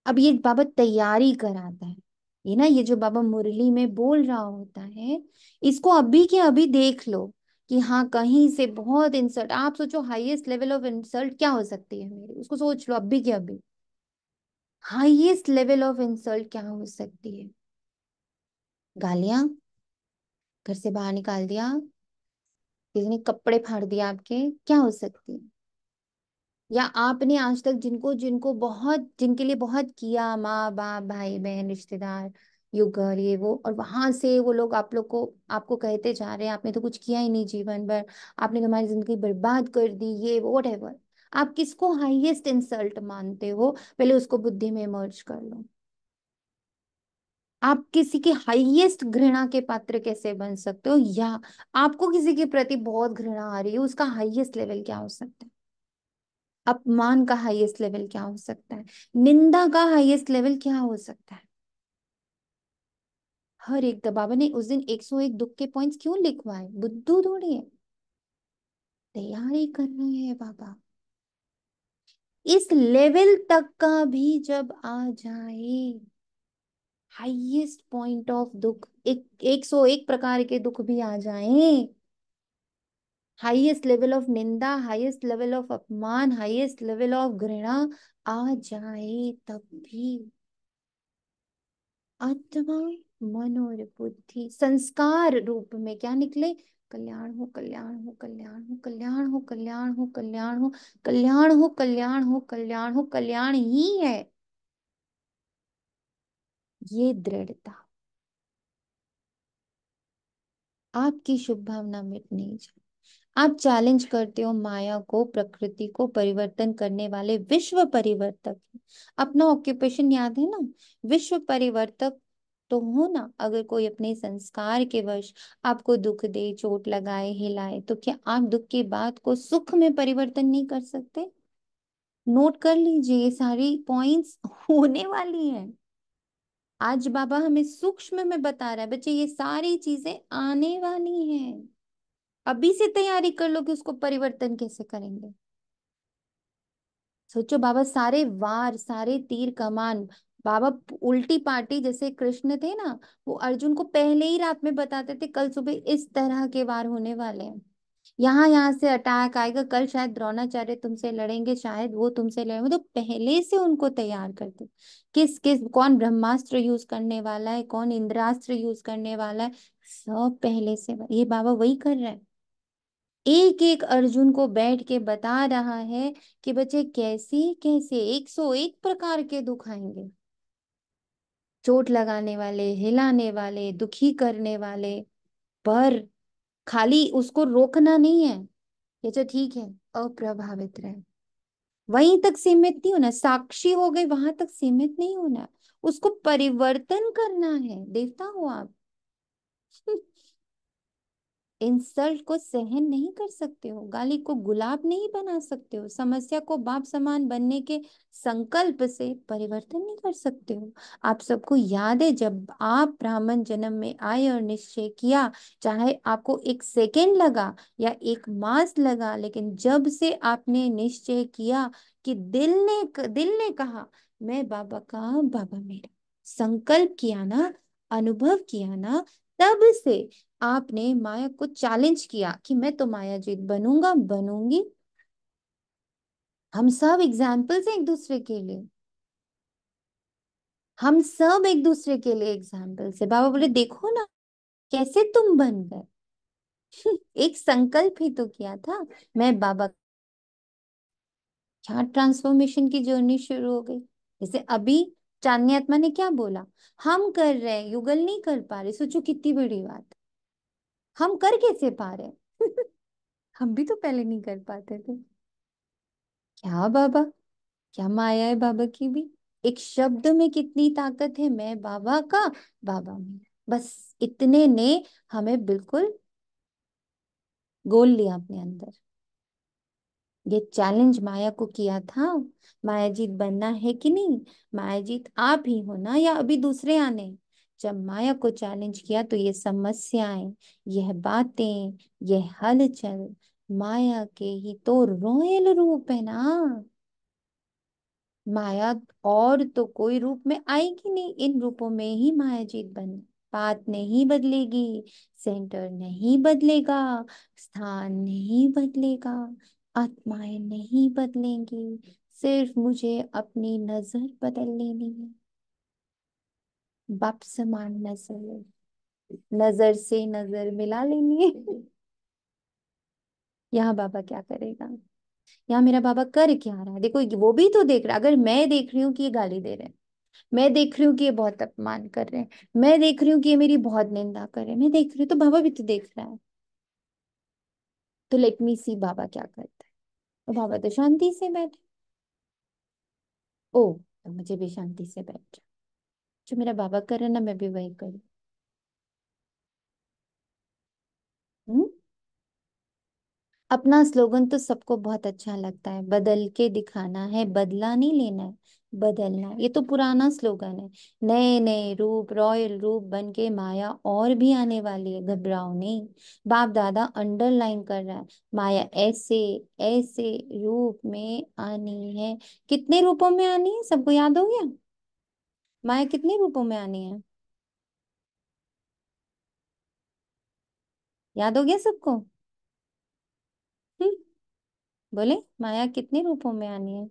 अब ये बाबा तैयारी कराता है। ये ना, ये जो बाबा मुरली में बोल रहा होता है, इसको अभी के अभी देख लो कि हाँ कहीं से बहुत इंसल्ट, आप सोचो हाईएस्ट लेवल ऑफ इंसल्ट क्या हो सकती है मेरी, उसको सोच लो अभी के अभी। हाईएस्ट लेवल ऑफ इंसल्ट क्या हो सकती है? गालियां, घर से बाहर निकाल दिया, किसी ने कपड़े फाड़ दिया आपके, क्या हो सकती है? या आपने आज तक जिनको जिनको बहुत, जिनके लिए बहुत किया, माँ बाप, भाई बहन, रिश्तेदार, युगर, ये वो, और वहां से वो लोग आप लोग को, आपको कहते जा रहे हैं आपने तो कुछ किया ही नहीं जीवन भर, आपने तुम्हारी जिंदगी बर्बाद कर दी, ये वो व्हाटएवर। आप किसको हाईएस्ट इंसल्ट मानते हो, पहले उसको बुद्धि में मर्ज कर लो। आप किसी के हाईएस्ट घृणा के पात्र कैसे बन सकते हो, या आपको किसी के प्रति बहुत घृणा आ रही है, उसका हाईएस्ट लेवल क्या हो सकता है? अपमान का हाईएस्ट लेवल क्या हो सकता है? निंदा का हाईएस्ट लेवल क्या हो सकता है? हर एक बाबा ने उस दिन 101 दुख के पॉइंट्स क्यों लिखवाए? बुद्धू थोड़ी है, तैयारी कर रहे हैं बाबा। इस लेवल तक का भी जब आ जाए, हाईएस्ट पॉइंट ऑफ दुख, एक 101 प्रकार के दुख भी आ जाएं, हाईएस्ट लेवल ऑफ निंदा, हाईएस्ट लेवल ऑफ अपमान, हाईएस्ट लेवल ऑफ घृणा आ जाए, तब भी आत्मा, मन और बुद्धि संस्कार रूप में क्या निकले? कल्याण हो, कल्याण हो, कल्याण हो, कल्याण हो, कल्याण हो, कल्याण हो, कल्याण हो, कल्याण हो, कल्याण हो, कल्याण ही है। ये दृढ़ता, आपकी शुभ भावना मिट नहीं जाए। आप चैलेंज करते हो माया को, प्रकृति को परिवर्तन करने वाले विश्व परिवर्तक। अपना ऑक्यूपेशन याद है ना, विश्व परिवर्तक। तो हो ना, अगर कोई अपने संस्कार के वश आपको दुख दे, चोट लगाए, हिलाए, तो क्या आप दुख की बात को सुख में परिवर्तन नहीं कर सकते? नोट कर लीजिए, ये सारी पॉइंट्स होने वाली हैं। आज बाबा हमें सूक्ष्म में बता रहा है, बच्चे ये सारी चीजें आने वाली हैं। अभी से तैयारी कर लो कि उसको परिवर्तन कैसे करेंगे। सोचो, बाबा सारे वार, सारे तीर कमान, बाबा उल्टी पार्टी जैसे कृष्ण थे ना, वो अर्जुन को पहले ही रात में बताते थे कल सुबह इस तरह के वार होने वाले हैं। यहाँ से अटैक आएगा, कल शायद द्रोणाचार्य तुमसे लड़ेंगे, शायद वो तुमसे लड़ेंगे, तो पहले से उनको तैयार करते। किस किस कौन ब्रह्मास्त्र यूज करने वाला है, कौन इंद्रास्त्र यूज करने वाला है, सब पहले से। ये बाबा वही कर रहे हैं, एक एक अर्जुन को बैठ के बता रहा है कि बच्चे कैसे कैसे 101 प्रकार के दुख आएंगे। चोट लगाने वाले, हिलाने वाले, दुखी करने वाले। पर खाली उसको रोकना नहीं है, ये तो ठीक है, अप्रभावित रहे, वहीं तक सीमित नहीं होना। साक्षी हो गए, वहां तक सीमित नहीं होना, उसको परिवर्तन करना है। देवता हो आप। इंसल्ट को सहन नहीं कर सकते हो, गाली को गुलाब नहीं बना सकते हो, समस्या को बाप समान बनने के संकल्प से परिवर्तन नहीं कर सकते हो। आप सबको याद है, जब आप ब्राह्मण जन्म में आए और निश्चय किया, चाहे आपको एक सेकेंड लगा या एक मास लगा, लेकिन जब से आपने निश्चय किया कि दिल ने कहा मैं बाबा का, बाबा मेरा, संकल्प किया ना, अनुभव किया ना, तब से आपने माया को चैलेंज किया कि मैं तो माया जीत बनूंगा, बनूंगी। हम सब एग्जाम्पल्स हैं एक दूसरे के लिए, हम सब एक दूसरे के लिए एग्जाम्पल्स है। बाबा बोले देखो ना कैसे तुम बन गए। एक संकल्प ही तो किया था, मैं बाबा। क्या ट्रांसफॉर्मेशन की जर्नी शुरू हो गई। जैसे अभी चांदनी आत्मा ने क्या बोला, हम कर रहे हैं, युगल नहीं कर पा रहे। सोचो कितनी बड़ी बात, हम कर कैसे पा रहे हैं। हम भी तो पहले नहीं कर पाते थे। क्या बाबा, क्या माया है बाबा की भी। एक शब्द में कितनी ताकत है, मैं बाबा का, बाबा मेरा, बस इतने ने हमें बिल्कुल गोल लिया अपने अंदर। ये चैलेंज माया को किया था, मायाजीत बनना है कि नहीं, मायाजीत आप ही हो ना या अभी दूसरे आने। जब माया को चैलेंज किया तो ये समस्याएं, यह बातें, यह हलचल माया के ही तो रॉयल रूप है ना। माया और तो कोई रूप में आएगी नहीं, इन रूपों में ही मायाजीत बने। बात नहीं बदलेगी, सेंटर नहीं बदलेगा, स्थान नहीं बदलेगा, आत्माएं नहीं बदलेंगी, सिर्फ मुझे अपनी नजर बदल लेनी है। बाप समान नजर, नजर से नजर मिला लेनी है। यहाँ बाबा क्या करेगा, यहाँ मेरा बाबा कर क्या रहा है, देखो वो भी तो देख रहा है। अगर मैं देख रही हूँ कि ये गाली दे रहे हैं, मैं देख रही हूँ कि ये बहुत अपमान कर रहे हैं, मैं देख रही हूँ कि ये मेरी बहुत निंदा कर रहे हैं, मैं देख रही हूँ, तो बाबा भी तो देख रहा है। तो लेट मी सी बाबा क्या करता है। तो बाबा तो शांति से बैठे। ओ, तो मुझे भी शांति से बैठ जाओ। जो मेरा बाबा कर रहा है ना, मैं भी वही करूँ। हम्म। अपना स्लोगन तो सबको बहुत अच्छा लगता है, बदल के दिखाना है, बदला नहीं लेना है, बदलना है। ये तो पुराना स्लोगन है। नए नए रूप, रॉयल रूप बन के माया और भी आने वाली है, घबराओ नहीं। बाप दादा अंडरलाइन कर रहा है, माया ऐसे ऐसे रूप में आनी है। कितने रूपों में आनी है, सबको याद हो गया? माया कितने रूपों में आनी है, याद हो गया सबको? हम्म, बोले माया कितने रूपों में आनी है?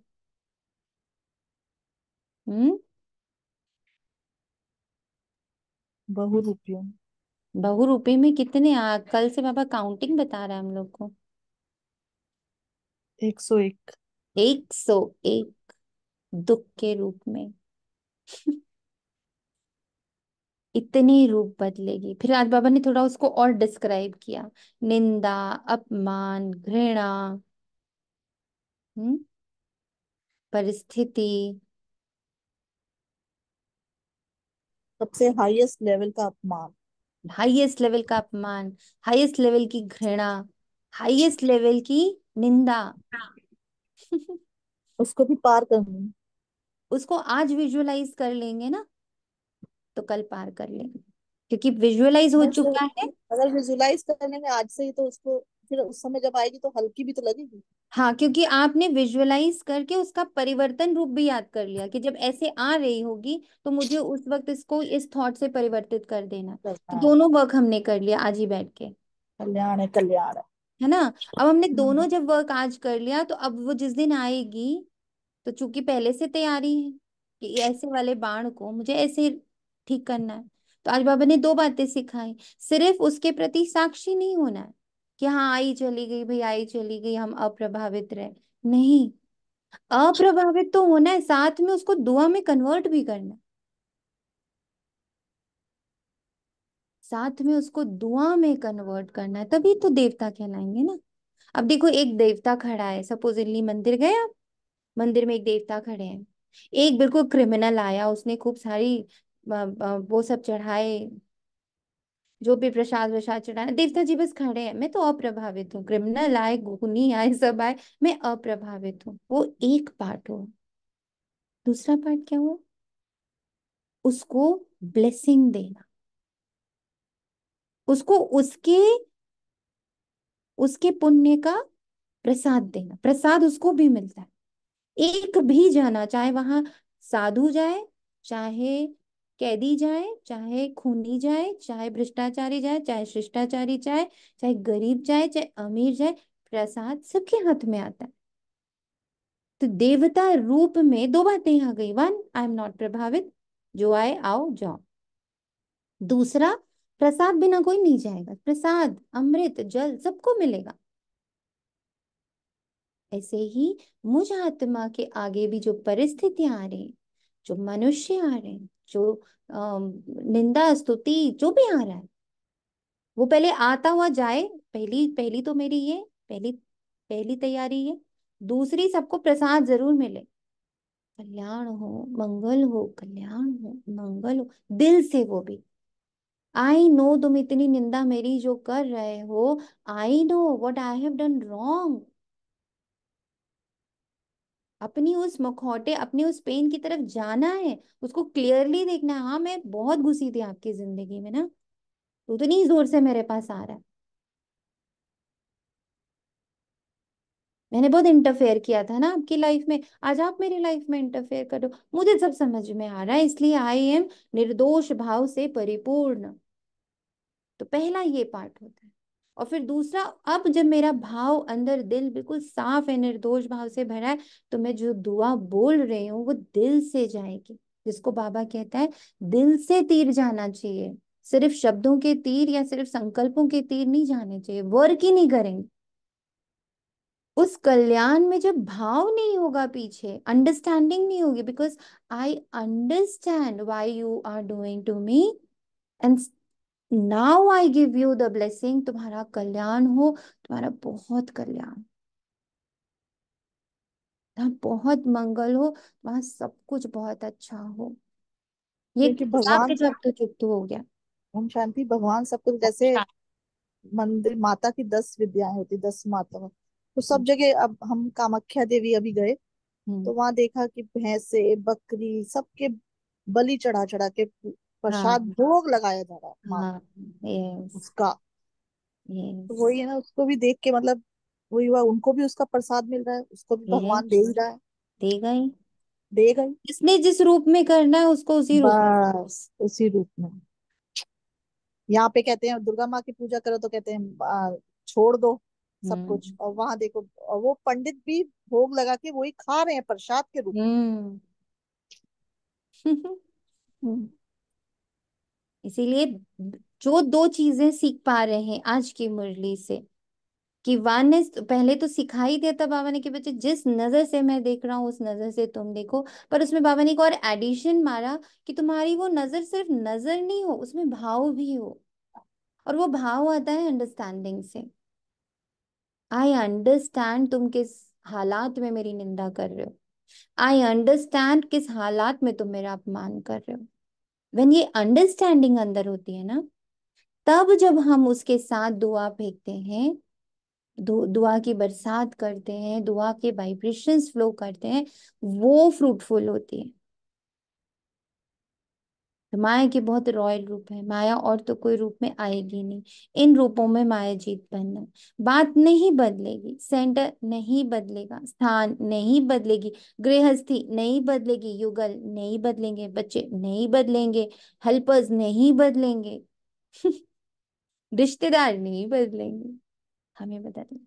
हम्म। बहुरूपियों। बहुरूपी में कितने कल से बाबा काउंटिंग बता रहा है हम लोग को। 101। 101 दुख के रूप में। इतनी रूप बदलेगी। फिर आज बाबा ने थोड़ा उसको और डिस्क्राइब किया। निंदा, अपमान, घृणा, हम्म, परिस्थिति। सबसे हाईएस्ट लेवल का अपमान। हाईएस्ट लेवल का अपमान, हाईएस्ट लेवल की घृणा, हाईएस्ट लेवल की निंदा। उसको भी पार करनी। उसको आज विजुअलाइज कर लेंगे ना, तो कल पार कर लेंगे, क्योंकि विजुअलाइज हो बस चुका है। अगर विजुलाइज करने में आज से ही, तो उसको फिर उस समय जब आएगी तो हल्की भी तो लगेगी। हाँ, क्योंकि आपने विजुअलाइज करके उसका परिवर्तन रूप भी याद कर लिया कि जब ऐसे आ रही होगी तो मुझे उस वक्त इसको इस थॉट से परिवर्तित कर देना। तो करना है। दोनों वर्क हमने कर लिया आज ही बैठ के, कल्याण है, कल्याण है। है ना। अब हमने हम्म। दोनों जब वर्क आज कर लिया, तो अब वो जिस दिन आएगी, तो चूंकि पहले से तैयारी है कि ऐसे वाले बाण को मुझे ऐसे ठीक करना है, तो आज बाबा ने दो बातें सिखाई। सिर्फ उसके प्रति साक्षी नहीं होना है कि हाँ आई चली गई भाई, आई चली गई, हम अप्रभावित रहे। नहीं, अप्रभावित तो होना है, साथ में उसको दुआ में कन्वर्ट भी करना है। साथ में उसको दुआ में कन्वर्ट करना है, तभी तो देवता कहलाएंगे ना। अब देखो, एक देवता खड़ा है, सपोजिटली मंदिर गए आप, मंदिर में एक देवता खड़े हैं। एक बिल्कुल क्रिमिनल आया, उसने खूब सारी वो सब चढ़ाए, जो भी प्रसाद वसाद चढ़ाया, देवता जी बस खड़े हैं। मैं तो अप्रभावित हूँ, क्रिमिनल आए, खूनी आए, सब आए, मैं अप्रभावित हूँ। वो एक पार्ट हो। दूसरा पार्ट क्या हुआ? उसको ब्लेसिंग देना, उसको उसके उसके पुण्य का प्रसाद देना। प्रसाद उसको भी मिलता है। एक भी जाना, चाहे वहां साधु जाए, चाहे कैदी जाए, चाहे खूनी जाए, चाहे भ्रष्टाचारी जाए, चाहे शिष्टाचारी जाए, चाहे गरीब जाए, चाहे अमीर जाए, प्रसाद सबके हाथ में आता है। तो देवता रूप में दो बातें आ गई। वन, आई एम नॉट प्रभावित, जो आए आओ जाओ। दूसरा, प्रसाद बिना कोई नहीं जाएगा, प्रसाद अमृत जल सबको मिलेगा। ऐसे ही मुझ आत्मा के आगे भी जो परिस्थितियां आ रही, जो मनुष्य आ रहे हैं, जो निंदा स्तुति जो भी आ रहा है, वो पहले आता हुआ जाए। पहली पहली तो मेरी ये पहली पहली तैयारी है। दूसरी, सबको प्रसाद जरूर मिले। कल्याण हो, मंगल हो, कल्याण हो, मंगल हो, दिल से वो भी। आई नो तुम इतनी निंदा मेरी जो कर रहे हो, I know what I have done wrong. अपनी उस मखौटे, अपने उस पेन की तरफ जाना है, उसको क्लियरली देखना है। हाँ, मैं बहुत घुसी थी आपकी जिंदगी में ना, तो उतनी जोर से मेरे पास आ रहा है। मैंने बहुत इंटरफेयर किया था ना आपकी लाइफ में, आज आप मेरी लाइफ में इंटरफेयर करो। मुझे सब समझ में आ रहा है, इसलिए आई एम निर्दोष भाव से परिपूर्ण। तो पहला ये पार्ट होता है। और फिर दूसरा, अब जब मेरा भाव अंदर, दिल बिल्कुल साफ है, निर्दोष भाव से भरा है, तो मैं जो दुआ बोल रही हूँ वो दिल से जाएगी। जिसको बाबा कहता है, दिल से तीर जाना चाहिए। सिर्फ शब्दों के तीर या सिर्फ संकल्पों के तीर नहीं जाने चाहिए, वर्क ही नहीं करेंगे। उस कल्याण में जब भाव नहीं होगा, पीछे अंडरस्टैंडिंग नहीं होगी, because I understand why you are doing to me, and now I give you the blessing. तुम्हारा कल्याण हो, तुम्हारा बहुत कल्याण, तुम्हारा बहुत मंगल हो, तुम्हारा सब कुछ बहुत अच्छा हो। ये क्योंकि हिसाब भगवान किताब तो चुकता हो गया। ओम शांति, भगवान सब कुछ जैसे मंदिर माता की 10 विद्याएं होती, 10 माता, तो सब जगह। अब हम कामाख्या देवी अभी गए, हम्म। तो वहां देखा कि भैंसे बकरी सबके बलि चढ़ा चढ़ा के हाँ, प्रसाद भोग लगाया जा रहा है माँ हाँ, यस, उसका। तो यस, वही है ना, उसको भी देख के मतलब वही हुआ, उनको भी उसका प्रसाद मिल रहा है, उसको भी यस, भगवान दे ही रहा है। देगा ही। देगा ही। जिसने जिस रूप में करना है उसको उसी रूप। बस उसी रूप में। यहाँ पे कहते हैं दुर्गा माँ की पूजा करो तो कहते हैं छोड़ दो सब कुछ, हम्म। और वहां देखो, और वो पंडित भी भोग लगा के वही खा रहे हैं प्रसाद के रूप में। हम्म। हम्म। इसीलिए जो दो चीजें सीख पा रहे हैं आज की मुरली से, कि वन ने पहले तो सिखाई दिया था बाबा ने कि बच्चे जिस नजर से मैं देख रहा हूँ उस नजर से तुम देखो। पर उसमें बाबा ने एक और एडिशन मारा कि तुम्हारी वो नजर सिर्फ नजर नहीं हो, उसमें भाव भी हो। और वो भाव आता है अंडरस्टैंडिंग से। आई अंडरस्टैंड तुम किस हालात में मेरी निंदा कर रहे हो। आई अंडरस्टैंड किस हालात में तुम मेरा अपमान कर रहे हो। वेन ये अंडरस्टैंडिंग अंदर होती है ना, तब जब हम उसके साथ दुआ फेंकते हैं, दुआ की बरसात करते हैं, दुआ के वाइब्रेशंस फ्लो करते हैं, वो फ्रूटफुल होती है। तो माया के बहुत रॉयल रूप है। माया और तो कोई रूप में आएगी नहीं। इन रूपों में माया जीत बनना है। बात नहीं बदलेगी, सेंटर नहीं बदलेगा, स्थान नहीं बदलेगी, गृहस्थी नहीं बदलेगी, युगल नहीं बदलेंगे, बच्चे नहीं बदलेंगे, हेल्पर्स नहीं बदलेंगे, रिश्तेदार नहीं बदलेंगे, हमें बदलना।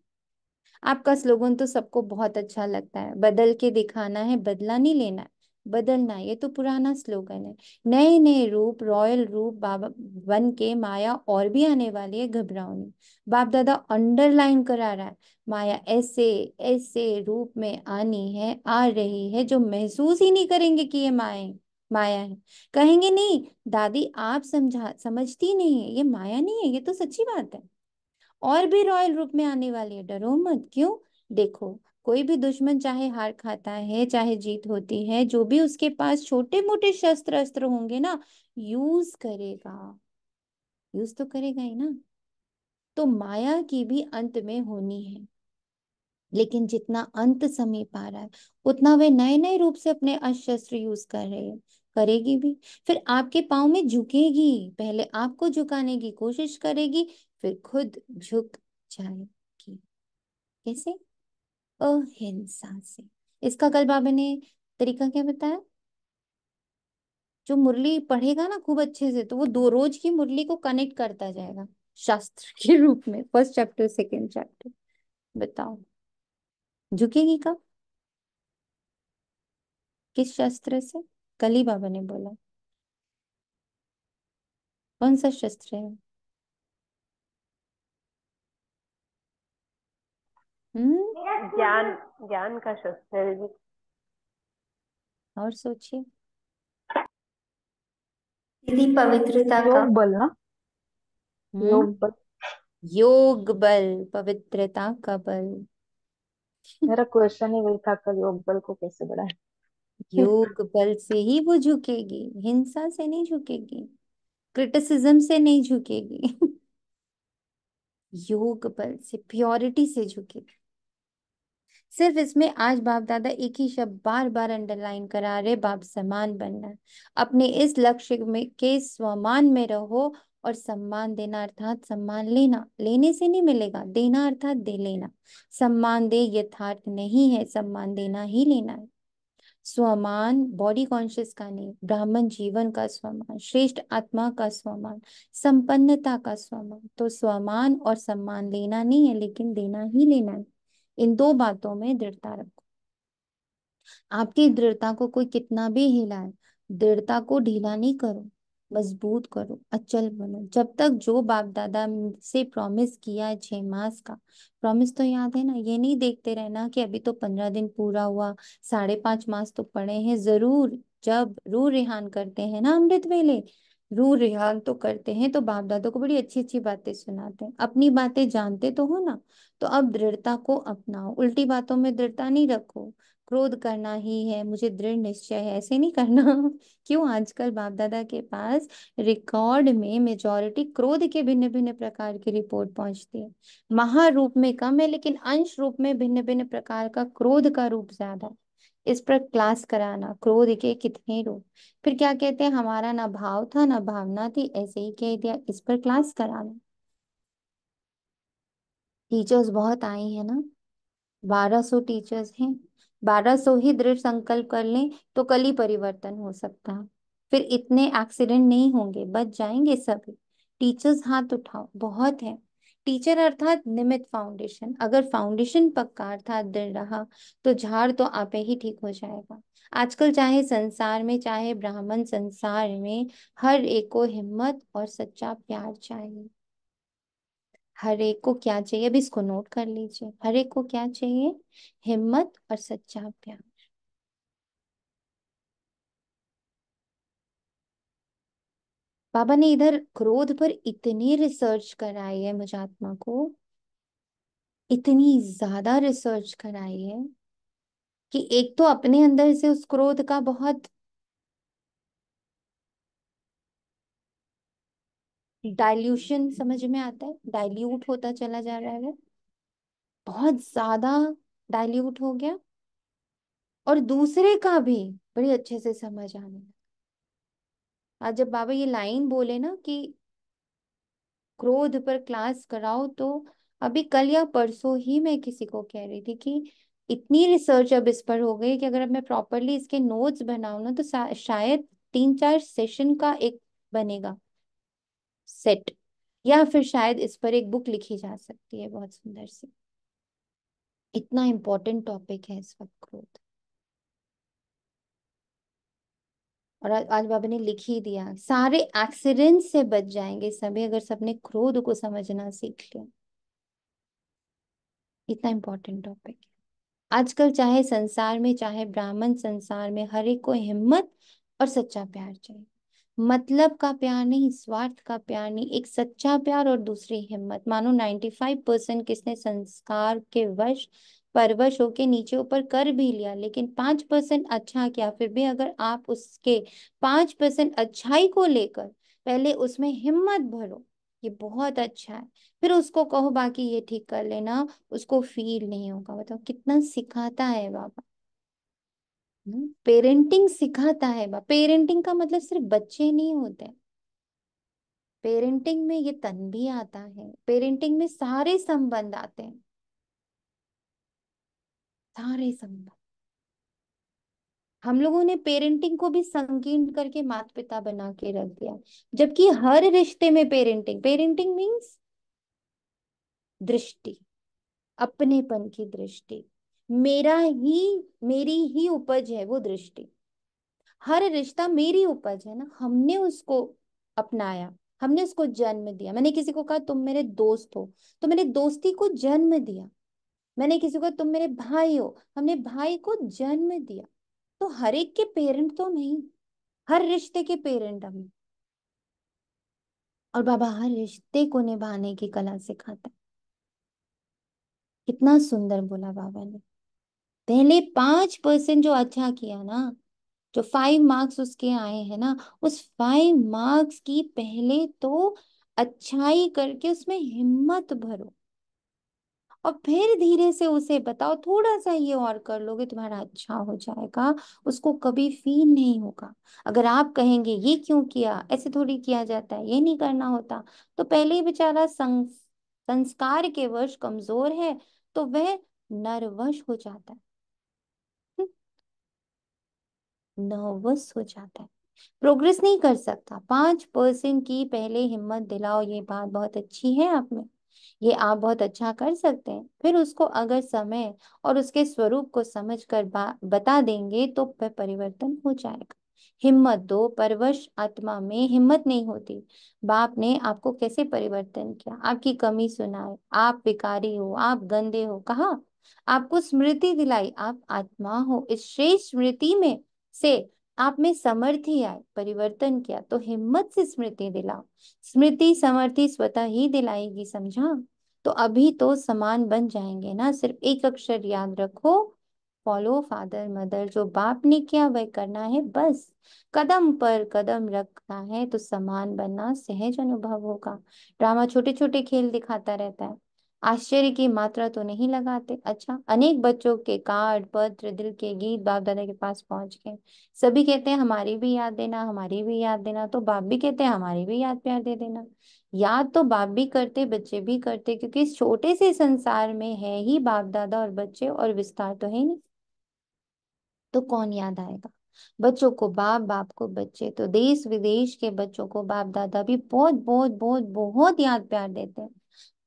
आपका स्लोगन तो सबको बहुत अच्छा लगता है, बदल के दिखाना है, बदला नहीं लेना है, बदलना है। ये तो पुराना स्लोगन है। नए नए रूप, रॉयल रूप बाबा बन के माया और भी आने वाली है, घबराओ नहीं। बाप दादा अंडरलाइन करा रहा है, माया ऐसे ऐसे रूप में आनी है, आ रही है, जो महसूस ही नहीं करेंगे कि ये माया माया है। कहेंगे नहीं दादी आप समझती नहीं है, ये माया नहीं है, ये तो सच्ची बात है। और भी रॉयल रूप में आने वाली है, डरो मत। क्यों? देखो, कोई भी दुश्मन चाहे हार खाता है चाहे जीत होती है, जो भी उसके पास छोटे मोटे शस्त्र अस्त्र होंगे ना, यूज करेगा। यूज तो करेगा ही ना। तो माया की भी अंत में होनी है। लेकिन जितना अंत समीप आ रहा है, उतना वे नए नए रूप से अपने अस्त्र शस्त्र यूज कर रहे हैं। करेगी भी। फिर आपके पाँव में झुकेगी। पहले आपको झुकाने की कोशिश करेगी, फिर खुद झुक जाएगी। कैसे? अहिंसा से। इसका कल बाबा ने तरीका क्या बताया? जो मुरली पढ़ेगा ना खूब अच्छे से, तो वो दो रोज की मुरली को कनेक्ट करता जाएगा शास्त्र के रूप में, फर्स्ट चैप्टर सेकेंड चैप्टर। बताओ, झुकेगी कब? किस शस्त्र से? कल ही बाबा ने बोला। कौन सा शस्त्र है? हम्म। ज्ञान। ज्ञान का शस्त्र है जी। और सोचिए। यदि पवित्रता का। योग बल ना। हम्म। योग बल। योग बल, पवित्रता का बल। मेरा क्वेश्चन ही वही था, कल योग बल को कैसे बढ़ाए। योग बल से ही वो झुकेगी, हिंसा से नहीं झुकेगी, क्रिटिसिज्म से नहीं झुकेगी। योग बल से, प्योरिटी से झुकेगी। सिर्फ इसमें आज बाप दादा एक ही शब्द बार बार अंडरलाइन करा रहे, बाप समान बनना है। अपने इस लक्ष्य में के स्वमान में रहो। और सम्मान देना अर्थात सम्मान लेना, लेने से नहीं मिलेगा, देना अर्थात दे लेना। सम्मान दे यथार्थ नहीं है, सम्मान देना ही लेना है। स्वमान बॉडी कॉन्शियस का नहीं, ब्राह्मण जीवन का स्वमान, श्रेष्ठ आत्मा का स्वमान, संपन्नता का स्वमान। तो स्वमान और सम्मान लेना नहीं है, लेकिन देना ही लेना है। इन दो बातों में दृढ़ता रखो। आपकी दृढ़ता को कोई कितना भी हिलाए, दृढ़ता को ढीला नहीं करो, मजबूत करो, अचल बनो। जब तक जो बाप दादा से प्रॉमिस किया है 6 मास का, प्रॉमिस तो याद है ना। ये नहीं देखते रहना कि अभी तो 15 दिन पूरा हुआ, 5.5 मास तो पड़े हैं। जरूर जब रूह रेहान करते हैं ना अमृत वेले, रूह रेहान तो करते हैं, तो बाप दादा को बड़ी अच्छी अच्छी बातें सुनाते हैं। अपनी बातें जानते तो हो ना। तो अब दृढ़ता को अपनाओ, उल्टी बातों में दृढ़ता नहीं रखो। क्रोध करना ही है, मुझे दृढ़ निश्चय है, ऐसे नहीं करना। क्यों? आजकल बाप दादा के पास रिकॉर्ड में मेजॉरिटी क्रोध के भिन्न भिन्न प्रकार की रिपोर्ट पहुंचती है। महारूप में कम है, लेकिन अंश रूप में भिन्न भिन्न प्रकार का क्रोध का रूप ज्यादा है। इस पर क्लास कराना, क्रोध के कितने रूप। फिर क्या कहते हैं, हमारा ना भाव था ना भावना थी, ऐसे ही कह दिया। इस पर क्लास कराना। टीचर्स बहुत आई है ना, 1200 टीचर्स हैं। 1200 ही दृढ़ संकल्प कर लें तो कल ही परिवर्तन हो सकता है। फिर इतने एक्सीडेंट नहीं होंगे, बच जाएंगे सभी। टीचर्स हाथ उठाओ, बहुत है। टीचर अर्थात निमित फाउंडेशन। अगर फाउंडेशन पक्का अर्थात दृढ़ रहा, तो झाड़ तो आपे ही ठीक हो जाएगा। आजकल चाहे संसार में चाहे ब्राह्मण संसार में, हर एक को हिम्मत और सच्चा प्यार चाहिए। हर एक को क्या चाहिए, अभी इसको नोट कर लीजिए। हर एक को क्या चाहिए? हिम्मत और सच्चा प्यार। बाबा ने इधर क्रोध पर इतनी रिसर्च कराई है, मुझात्मा को इतनी ज्यादा रिसर्च कराई है कि एक तो अपने अंदर से उस क्रोध का बहुत डाइल्यूशन समझ में आता है, डाइल्यूट होता चला जा रहा है, वो बहुत ज्यादा डाइल्यूट हो गया। और दूसरे का भी बड़ी अच्छे से समझ आने लगा। आज जब बाबा ये लाइन बोले ना कि क्रोध पर क्लास कराओ, तो अभी कल या परसों ही मैं किसी को कह रही थी कि इतनी रिसर्च अब इस पर हो गई कि अगर अब मैं प्रॉपरली इसके नोट्स बनाऊं ना, तो शायद 3-4 सेशन का एक बनेगा सेट, या फिर शायद इस पर एक बुक लिखी जा सकती है बहुत सुंदर सी। इतना इम्पोर्टेंट टॉपिक है इस वक्त क्रोध। और आज बाबा ने लिख ही दिया, सारे एक्सीडेंट से बच जाएंगे सभी अगर सबने क्रोध को समझना सीख लिया। इतना इम्पोर्टेंट टॉपिक है आजकल, चाहे संसार में चाहे ब्राह्मण संसार में, हर एक को हिम्मत और सच्चा प्यार चाहिए। मतलब का प्यार नहीं, स्वार्थ का प्यार नहीं, एक सच्चा प्यार और दूसरी हिम्मत। मानो 95% किसने संस्कार के वश परवश होके नीचे ऊपर कर भी लिया, लेकिन 5% अच्छा किया, फिर भी अगर आप उसके 5% अच्छाई को लेकर पहले उसमें हिम्मत भरो, ये बहुत अच्छा है, फिर उसको कहो बाकी ये ठीक कर लेना, उसको फील नहीं होगा। बताओ कितना सिखाता है बाबा। पेरेंटिंग सिखाता है बाबा। पेरेंटिंग का मतलब सिर्फ बच्चे नहीं होते, पेरेंटिंग में ये तन भी आता है, पेरेंटिंग में सारे संबंध आते हैं, सारे संबंध। हम लोगों ने पेरेंटिंग को भी संकीर्ण करके माता पिता बना के रख दिया, जबकि हर रिश्ते में पेरेंटिंग, पेरेंटिंग मीन्स दृष्टि, अपनेपन की दृष्टि, मेरा ही मेरी ही उपज है वो दृष्टि। हर रिश्ता मेरी उपज है ना, हमने उसको अपनाया, हमने उसको जन्म दिया। मैंने किसी को कहा तुम मेरे दोस्त हो, तो मैंने दोस्ती को जन्म दिया। मैंने किसी को कहा तुम मेरे भाई हो, हमने भाई को जन्म दिया। तो हर एक के पेरेंट तो नहीं, हर रिश्ते के पेरेंट हम। और बाबा हर रिश्ते को निभाने की कला सिखाता है। कितना सुंदर बोला बाबा ने। पहले 5% जो अच्छा किया ना, जो 5 मार्क्स उसके आए हैं ना, उस 5 मार्क्स की पहले तो अच्छाई करके उसमें हिम्मत भरो, और फिर धीरे से उसे बताओ थोड़ा सा ये और कर लोगे तुम्हारा अच्छा हो जाएगा। उसको कभी फील नहीं होगा। अगर आप कहेंगे ये क्यों किया, ऐसे थोड़ी किया जाता है, ये नहीं करना होता, तो पहले ही बेचारा संस्कार के वश कमजोर है, तो वह नर्वस हो जाता है, नर्वस हो जाता है, प्रोग्रेस नहीं कर सकता। 5% की पहले हिम्मत दिलाओ, ये बात बहुत अच्छी है आप में, ये आप बहुत अच्छा कर सकते हैं। फिर उसको अगर समय और उसके स्वरूप को समझकर बता देंगे तो वह परिवर्तन हो जाएगा। हिम्मत दो, परवश आत्मा में हिम्मत नहीं होती। बाप ने आपको कैसे परिवर्तन किया, आपकी कमी सुनाए, आप विकारी हो, आप गंदे हो कहा, आपको स्मृति दिलाई आप आत्मा हो, इस श्रेष्ठ स्मृति में से आप में समर्थी आए, परिवर्तन किया, तो हिम्मत से स्मृति दिलाओ। स्मृति समर्थी स्वतः ही दिलाएगी, समझा। तो अभी तो समान बन जाएंगे ना, सिर्फ एक अक्षर याद रखो, फॉलो फादर मदर। जो बाप ने किया वह करना है बस, कदम पर कदम रखना है, तो समान बनना सहज अनुभव होगा। ड्रामा छोटे छोटे खेल दिखाता रहता है, आश्चर्य की मात्रा तो नहीं लगाते। अच्छा, अनेक बच्चों के कार्ड पत्र दिल के गीत बाप दादा के पास पहुंच गए। सभी कहते हैं हमारी भी याद देना, हमारी भी याद देना, तो बाप भी कहते हैं हमारी भी याद प्यार दे देना। याद तो बाप भी करते, बच्चे भी करते, क्योंकि इस छोटे से संसार में है ही बाप दादा और बच्चे, और विस्तार तो है नहीं। तो कौन याद आएगा? बच्चों को बाप, बाप को बच्चे, तो देश विदेश के बच्चों को बाप दादा भी बहुत बहुत बहुत बहुत याद प्यार देते हैं।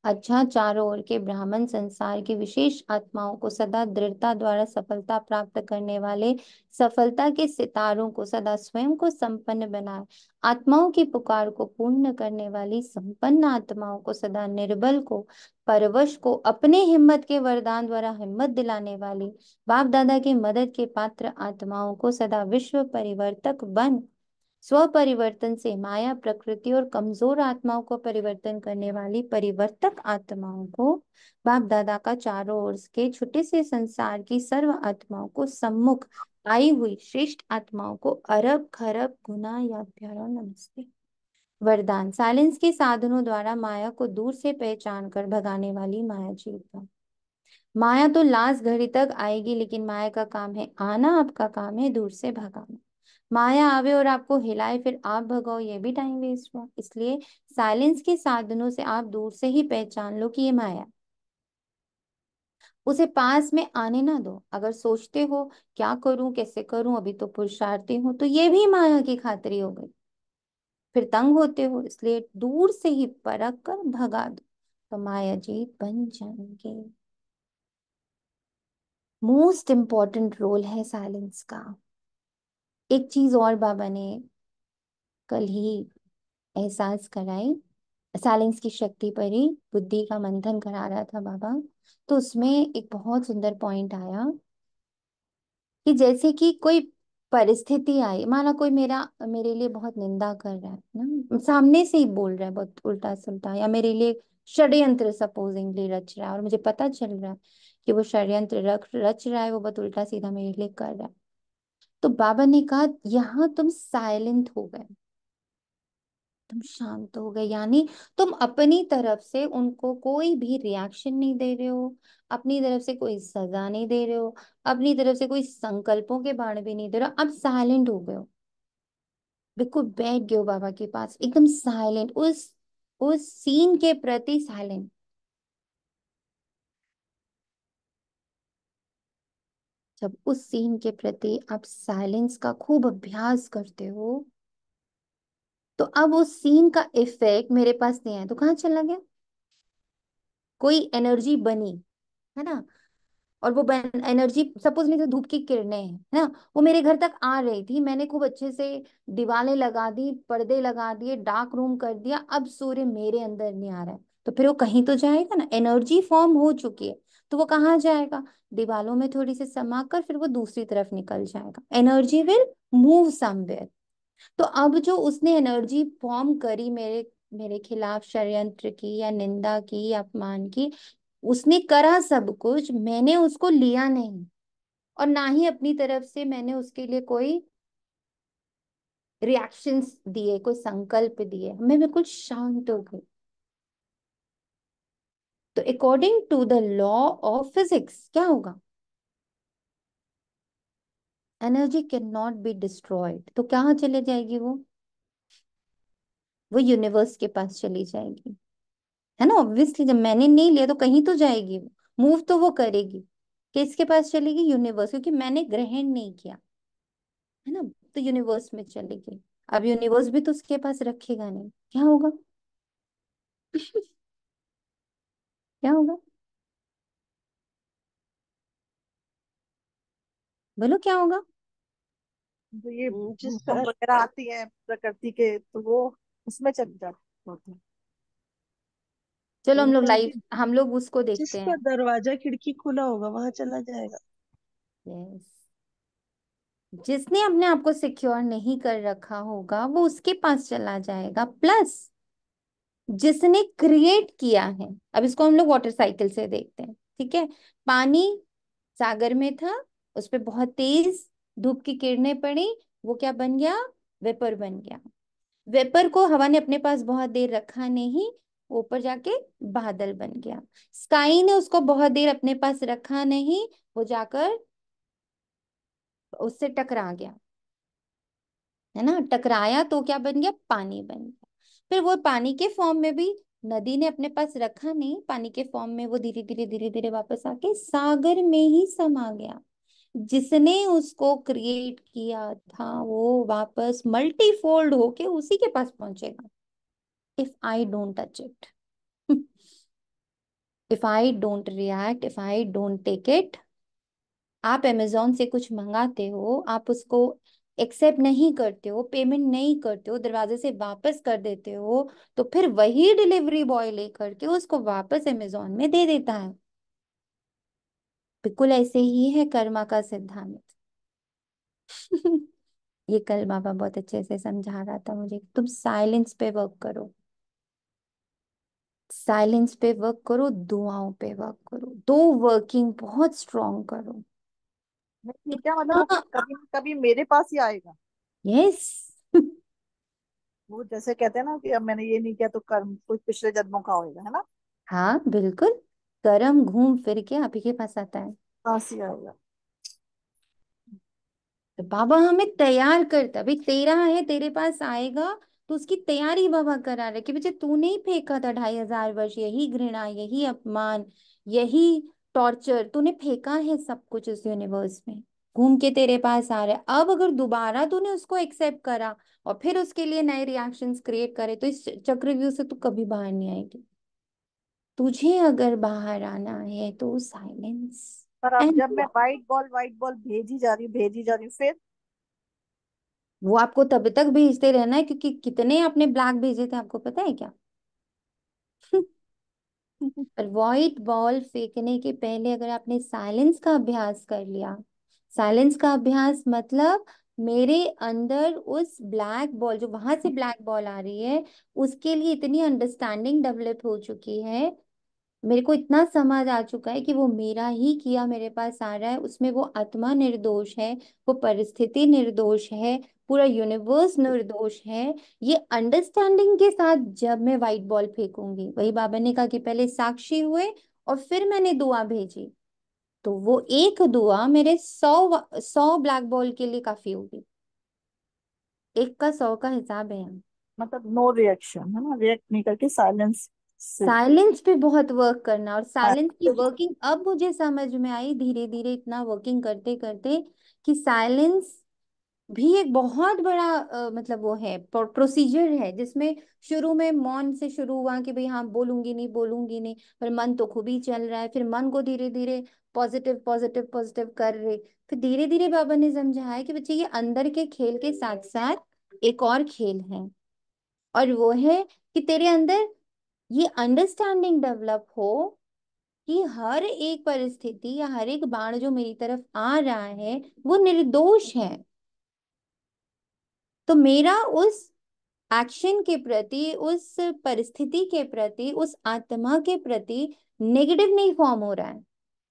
अच्छा, चारों ओर के ब्राह्मण संसार की विशेष आत्माओं को सदा दृढ़ता द्वारा सफलता प्राप्त करने वाले सफलता के सितारों को सदा स्वयं को संपन्न बनाए। आत्माओं की पुकार को पूर्ण करने वाली संपन्न आत्माओं को सदा निर्बल को परवश को अपने हिम्मत के वरदान द्वारा हिम्मत दिलाने वाली बाप दादा की मदद के पात्र आत्माओं को सदा विश्व परिवर्तक बन स्वपरिवर्तन से माया प्रकृति और कमजोर आत्माओं को परिवर्तन करने वाली परिवर्तक आत्माओं को बाप दादा का चारों ओर के छोटे से संसार की सर्व आत्माओं को सम्मुख आई हुई श्रेष्ठ आत्माओं को अरब खरब गुना या प्यारा नमस्ते। वरदान, साइलेंस के साधनों द्वारा माया को दूर से पहचान कर भगाने वाली माया जीत। माया तो लास्ट घड़ी तक आएगी, लेकिन माया का काम है आना, आपका काम है दूर से भगाना। माया आवे और आपको हिलाए फिर आप भगाओ, ये भी टाइम वेस्ट हुआ। इसलिए साइलेंस के साधनों से आप दूर से ही पहचान लो कि ये माया। उसे पास में आने ना दो। अगर सोचते हो क्या करूं कैसे करूं, अभी तो पुरुषार्थी हूं, तो ये भी माया की खातरी हो गई, फिर तंग होते हो। इसलिए दूर से ही परख कर भगा दो, तो माया जीत बन जाएंगे। मोस्ट इंपॉर्टेंट रोल है साइलेंस का। एक चीज और बाबा ने कल ही एहसास कराई, साइलेंस की शक्ति पर ही बुद्धि का मंथन करा रहा था बाबा। तो उसमें एक बहुत सुंदर पॉइंट आया कि जैसे कि कोई परिस्थिति आई, माना कोई मेरे लिए बहुत निंदा कर रहा है ना, सामने से ही बोल रहा है बहुत उल्टा सुल्टा, या मेरे लिए षड्यंत्र सपोजिंगली रच रहा है और मुझे पता चल रहा है कि वो षड्यंत्र रच रहा है, वो बहुत उल्टा सीधा मेरे लिए कर रहा है। तो बाबा ने कहा यहाँ तुम साइलेंट हो गए, तुम शांत हो गए, यानी तुम अपनी तरफ से उनको कोई भी रिएक्शन नहीं दे रहे हो, अपनी तरफ से कोई सजा नहीं दे रहे हो, अपनी तरफ से कोई संकल्पों के बाण भी नहीं दे रहे हो। अब साइलेंट हो गए हो, बिल्कुल बैठ गए हो बाबा के पास, एकदम साइलेंट, उस सीन के प्रति साइलेंट। जब उस सीन के प्रति आप साइलेंस का खूब अभ्यास करते हो, तो अब उस सीन का इफेक्ट मेरे पास नहीं है तो कहाँ चला गया? कोई एनर्जी बनी, है ना, और वो एनर्जी सपोज नहीं, तो धूप की किरणें हैं, है ना, वो मेरे घर तक आ रही थी, मैंने खूब अच्छे से दीवारें लगा दी, पर्दे लगा दिए, डार्क रूम कर दिया, अब सूर्य मेरे अंदर नहीं आ रहा है, तो फिर वो कहीं तो जाएगा ना, एनर्जी फॉर्म हो चुकी है, तो वो कहाँ जाएगा? दीवालों में थोड़ी सी समा कर फिर वो दूसरी तरफ निकल जाएगा, एनर्जी विल मूव समवेयर। तो अब जो उसने एनर्जी फॉर्म करी मेरे मेरे खिलाफ, षड्यंत्र की या निंदा की या अपमान की, उसने करा सब कुछ, मैंने उसको लिया नहीं, और ना ही अपनी तरफ से मैंने उसके लिए कोई रिएक्शंस दिए, कोई संकल्प दिए, मैं बिल्कुल शांत हो गई। तो according to the law of physics क्या होगा? Energy can not be destroyed, तो कहाँ चले जाएगी वो यूनिवर्स के पास चली जाएगी, है ना। ऑब्वियसली जब मैंने नहीं लिया तो कहीं तो जाएगी वो, मूव तो वो करेगी, किसके पास चलेगी? यूनिवर्स, क्योंकि मैंने ग्रहण नहीं किया, है ना, तो यूनिवर्स में चलेगी। अब यूनिवर्स भी तो उसके पास रखेगा नहीं, क्या होगा? क्या होगा? बोलो क्या होगा? तो ये जिसका भूकंप वगैरह आती है प्रकृति के, तो वो उसमें चल जाते होते हैं। चलो हम लोग बोलते हैं लाइव, कि हम लोग उसको देखते जिसका हैं। दरवाजा खिड़की खुला होगा वहां चला जाएगा। यस, जिसने अपने आप को सिक्योर नहीं कर रखा होगा वो उसके पास चला जाएगा, प्लस जिसने क्रिएट किया है। अब इसको हम लोग वाटर साइकिल से देखते हैं, ठीक है। पानी सागर में था, उस पे बहुत तेज धूप की किरणें पड़ी, वो क्या बन गया? वेपर बन गया। वेपर को हवा ने अपने पास बहुत देर रखा नहीं, वो ऊपर जाके बादल बन गया। स्काई ने उसको बहुत देर अपने पास रखा नहीं, वो जाकर उससे टकरा गया, है ना, टकराया तो क्या बन गया? पानी बन गया। फिर वो पानी के फॉर्म में भी नदी ने अपने पास रखा नहीं, पानी के फॉर्म में वो धीरे धीरे वापस आके सागर में ही समा गया। जिसने उसको क्रिएट किया था वो वापस मल्टीफोल्ड होके उसी के पास पहुंचेगा, if I don't touch it. If I don't react, if I don't take it, आप अमेजोन से कुछ मंगाते हो, आप उसको एक्सेप्ट नहीं करते हो, पेमेंट नहीं करते हो, दरवाजे से वापस कर देते हो, तो फिर वही डिलीवरी बॉय लेकर के उसको वापस अमेजोन में दे देता है। बिल्कुल ऐसे ही है कर्मा का सिद्धांत। ये कल बाबा बहुत अच्छे से समझा रहा था मुझे। तुम साइलेंस पे वर्क करो, साइलेंस पे वर्क करो, दुआओं पे वर्क करो, दो वर्किंग बहुत स्ट्रॉन्ग करो। नहीं क्या मतलब वो इतना, कभी न कभी मेरे पास ही आएगा। यस। वो जैसे कहते हैं ना कि अब मैंने ये नहीं किया तो कर्म कुछ पिछले जन्मों का होएगा, है ना। हाँ बिल्कुल, कर्म घूम फिर के आप ही के पास आता है। पास ही आएगा। तो बाबा हमें तैयार करता, भाई तेरा है तेरे पास आएगा, तो उसकी तैयारी बाबा करा रहे कि बच्चे तूने ही फेंका था 2500 वर्ष, यही घृणा, यही अपमान, यही टॉर्चर तूने फेंका है, सब कुछ इस यूनिवर्स में घूम के तेरे पास आ रहा है। अब अगर दोबारा तूने उसको एक्सेप्ट करा और फिर उसके लिए नए रिएक्शंस क्रिएट करे, तो इस चक्रव्यूह से तू कभी बाहर नहीं आएगी। तुझे अगर बाहर आना है तो साइलेंस पर अब एंड, जब मैं व्हाइट बॉल भेजी जा रही हूँ, भेजी जा रही हूँ, फिर वो आपको तब तक भेजते रहना है, क्योंकि कितने आपने ब्लैक भेजे थे आपको पता है क्या? पर व्हाइट बॉल फेंकने के पहले अगर आपने साइलेंस का अभ्यास कर लिया, साइलेंस का अभ्यास मतलब मेरे अंदर उस ब्लैक बॉल, जो वहां से ब्लैक बॉल आ रही है, उसके लिए इतनी अंडरस्टैंडिंग डेवलप हो चुकी है, मेरे को इतना समझ आ चुका है कि वो मेरा ही किया मेरे पास आ रहा है, उसमें वो आत्मा निर्दोष है, वो परिस्थिति निर्दोष है, पूरा यूनिवर्स निर्दोष है। ये अंडरस्टैंडिंग के साथ जब मैं व्हाइट बॉल फेंकूंगी, वही बाबा ने कहा कि पहले साक्षी हुए और फिर मैंने दुआ भेजी, तो वो एक दुआ मेरे 100 ब्लैक बॉल के लिए काफी होगी। एक का 100 का हिसाब है यहाँ। मतलब नो रिएक्शन, है ना, रिएक्ट नहीं करके साइलेंस से। साइलेंस पे बहुत वर्क करना, और साइलेंस की वर्किंग अब मुझे समझ में आई धीरे धीरे, इतना वर्किंग करते करते, कि साइलेंस भी एक बहुत बड़ा मतलब वो है, प्रोसीजर है, जिसमें शुरू में मौन से शुरू हुआ कि भाई हाँ बोलूंगी नहीं, बोलूंगी नहीं, पर मन तो खूब ही चल रहा है, फिर मन को धीरे धीरे पॉजिटिव पॉजिटिव पॉजिटिव कर रहे, फिर धीरे धीरे बाबा ने समझाया कि बच्चे ये अंदर के खेल के साथ साथ एक और खेल है, और वो है कि तेरे अंदर ये अंडरस्टैंडिंग डेवलप हो कि हर एक परिस्थिति या हर एक बाण जो मेरी तरफ आ रहा है वो निर्दोष है। तो मेरा उस एक्शन के प्रति, उस परिस्थिति के प्रति, उस आत्मा के प्रति नेगेटिव नहीं फॉर्म हो रहा है,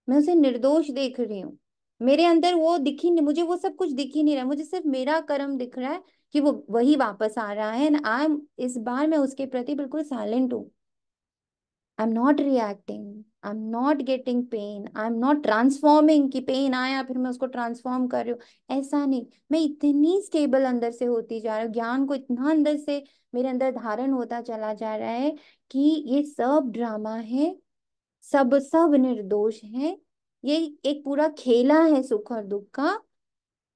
मैं उसे निर्दोष देख रही हूँ। मेरे अंदर वो दिख ही नहीं, मुझे वो सब कुछ दिख ही नहीं रहा, मुझे सिर्फ मेरा कर्म दिख रहा है कि वो वही वापस आ रहा है, एंड आई एम, इस बार मैं उसके प्रति बिल्कुल साइलेंट हूँ। I am not reacting, I am not getting pen, I am not transforming, कि पेन आया फिर मैं उसको ट्रांसफॉर्म कर रही हूँ, ऐसा नहीं। मैं इतनी स्टेबल अंदर से होती जा रही हूँ, ज्ञान को इतना अंदर से मेरे अंदर धारण होता चला जा रहा है कि ये सब ड्रामा है, सब सब निर्दोष है। ये एक पूरा खेला है सुख और दुख का,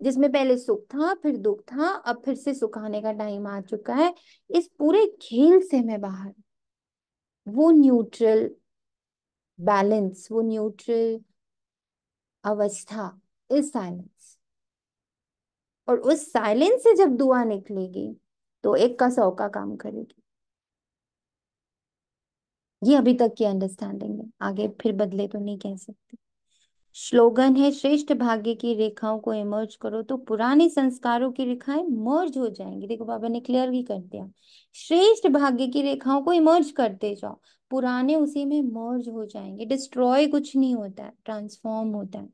जिसमें पहले सुख था फिर दुख था, अब फिर से सुख आने का टाइम आ चुका है। इस पूरे खेल से मैं बाहर, वो न्यूट्रल बैलेंस, वो न्यूट्रल अवस्था इज साइलेंस, और उस साइलेंस से जब दुआ निकलेगी तो एक का 100 का काम करेगी। ये अभी तक की अंडरस्टैंडिंग है, आगे फिर बदले तो नहीं कह सकती। स्लोगन है, श्रेष्ठ भाग्य की रेखाओं को इमर्ज करो तो पुराने संस्कारों की रेखाएं मर्ज हो जाएंगी। देखो बाबा ने क्लियर भी कर दिया, श्रेष्ठ भाग्य की रेखाओं को इमर्ज करते जाओ, पुराने उसी में मर्ज हो जाएंगे। डिस्ट्रॉय कुछ नहीं होता है, ट्रांसफॉर्म होता है।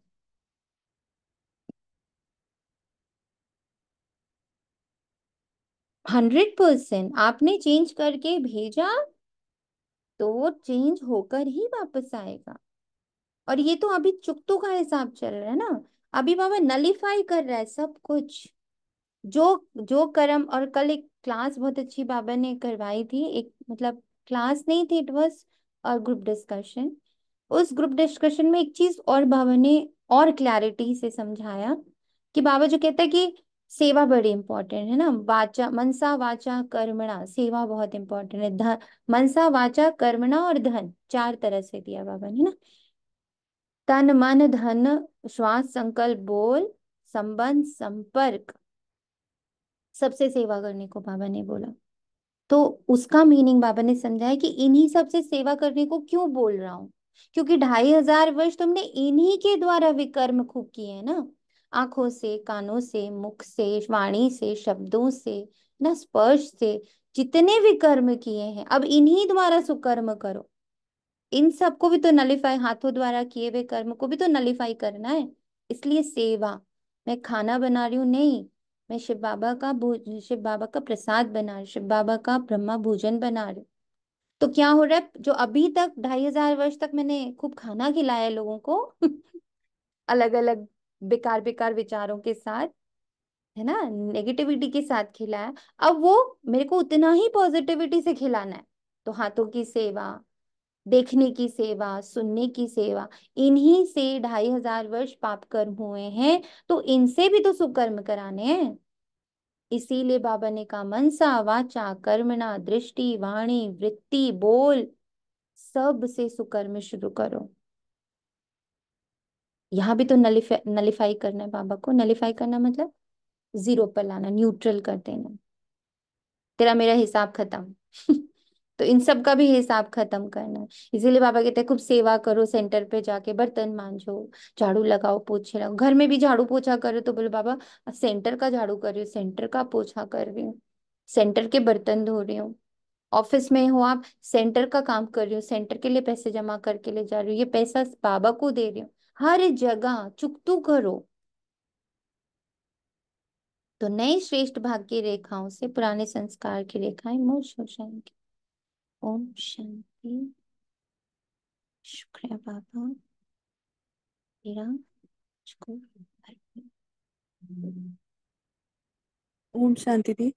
100% आपने चेंज करके भेजा तो वो चेंज होकर ही वापस आएगा। और ये तो अभी चुकतों का हिसाब चल रहा है ना, अभी बाबा नलीफाई कर रहा है सब कुछ, जो जो कर्म। और कल एक क्लास बहुत अच्छी बाबा ने करवाई थी, एक मतलब क्लास नहीं थी, इट वाज ग्रुप डिस्कशन। उस ग्रुप डिस्कशन में एक चीज और बाबा ने और क्लैरिटी से समझाया, कि बाबा जो कहता है कि सेवा बड़ी इंपॉर्टेंट है ना। वाचा, मनसा वाचा कर्मणा, सेवा बहुत इंपॉर्टेंट है। धन, मनसा वाचा कर्मणा और धन, चार तरह से दिया बाबा ने ना। तन मन धन, श्वास संकल्प बोल, संबंध संपर्क, सबसे सेवा करने को बाबा ने बोला। तो उसका मीनिंग बाबा ने समझाया कि इन्हीं सब से सेवा करने को क्यों बोल रहा हूँ, क्योंकि 2500 वर्ष तुमने इन्हीं के द्वारा विकर्म खूब किए हैं ना। आंखों से, कानों से, मुख से, वाणी से, शब्दों से, ना स्पर्श से, जितने विकर्म किए हैं अब इन्हीं द्वारा सुकर्म करो। इन सबको भी तो नलिफाई, हाथों द्वारा किए हुए कर्म को भी तो नलिफाई करना है। इसलिए सेवा, मैं खाना बना रही हूँ नहीं, मैं शिव बाबा का शिव बाबा का प्रसाद बना रही हूँ, शिव बाबा का ब्रह्मा भोजन बना रही हूँ। तो क्या हो रहा है, जो अभी तक 2500 वर्ष तक मैंने खूब खाना खिलाया है लोगों को अलग अलग बेकार बेकार विचारों के साथ, है ना, नेगेटिविटी के साथ खिलाया, अब वो मेरे को उतना ही पॉजिटिविटी से खिलाना है। तो हाथों की सेवा, देखने की सेवा, सुनने की सेवा, इन्हीं से 2500 वर्ष पाप कर्म हुए हैं, तो इनसे भी तो सुकर्म कराने हैं। इसीलिए बाबा ने कहा मनसा वाचा कर्मणा, दृष्टि वाणी वृत्ति बोल, सब से सुकर्म शुरू करो। यहाँ भी तो नलिफाई करना है बाबा को। नलिफाई करना मतलब जीरो पर लाना, न्यूट्रल कर देना, तेरा मेरा हिसाब खत्म तो इन सब का भी हिसाब खत्म करना है। इसीलिए बाबा कहते हैं खूब सेवा करो, सेंटर पे जाके बर्तन मांजो, झाड़ू लगाओ, पोछे लगाओ। घर में भी झाड़ू पोछा करो तो बोले बाबा सेंटर का झाड़ू कर रही हूँ, सेंटर का पोछा कर रही हूँ, सेंटर के बर्तन धो रही हूँ। ऑफिस में हो आप, सेंटर का काम कर रही हूँ, सेंटर के लिए पैसे जमा करके ले जा रही हूँ, ये पैसा बाबा को दे रही हूँ। हर जगह चुकतू करो। तो नई श्रेष्ठ भाग की रेखाओं से पुराने संस्कार की रेखाएं मुश हो जाएंगी। ओम शांति। शुक्रिया बाबा, तेरा मुझको। ओम शांति दी।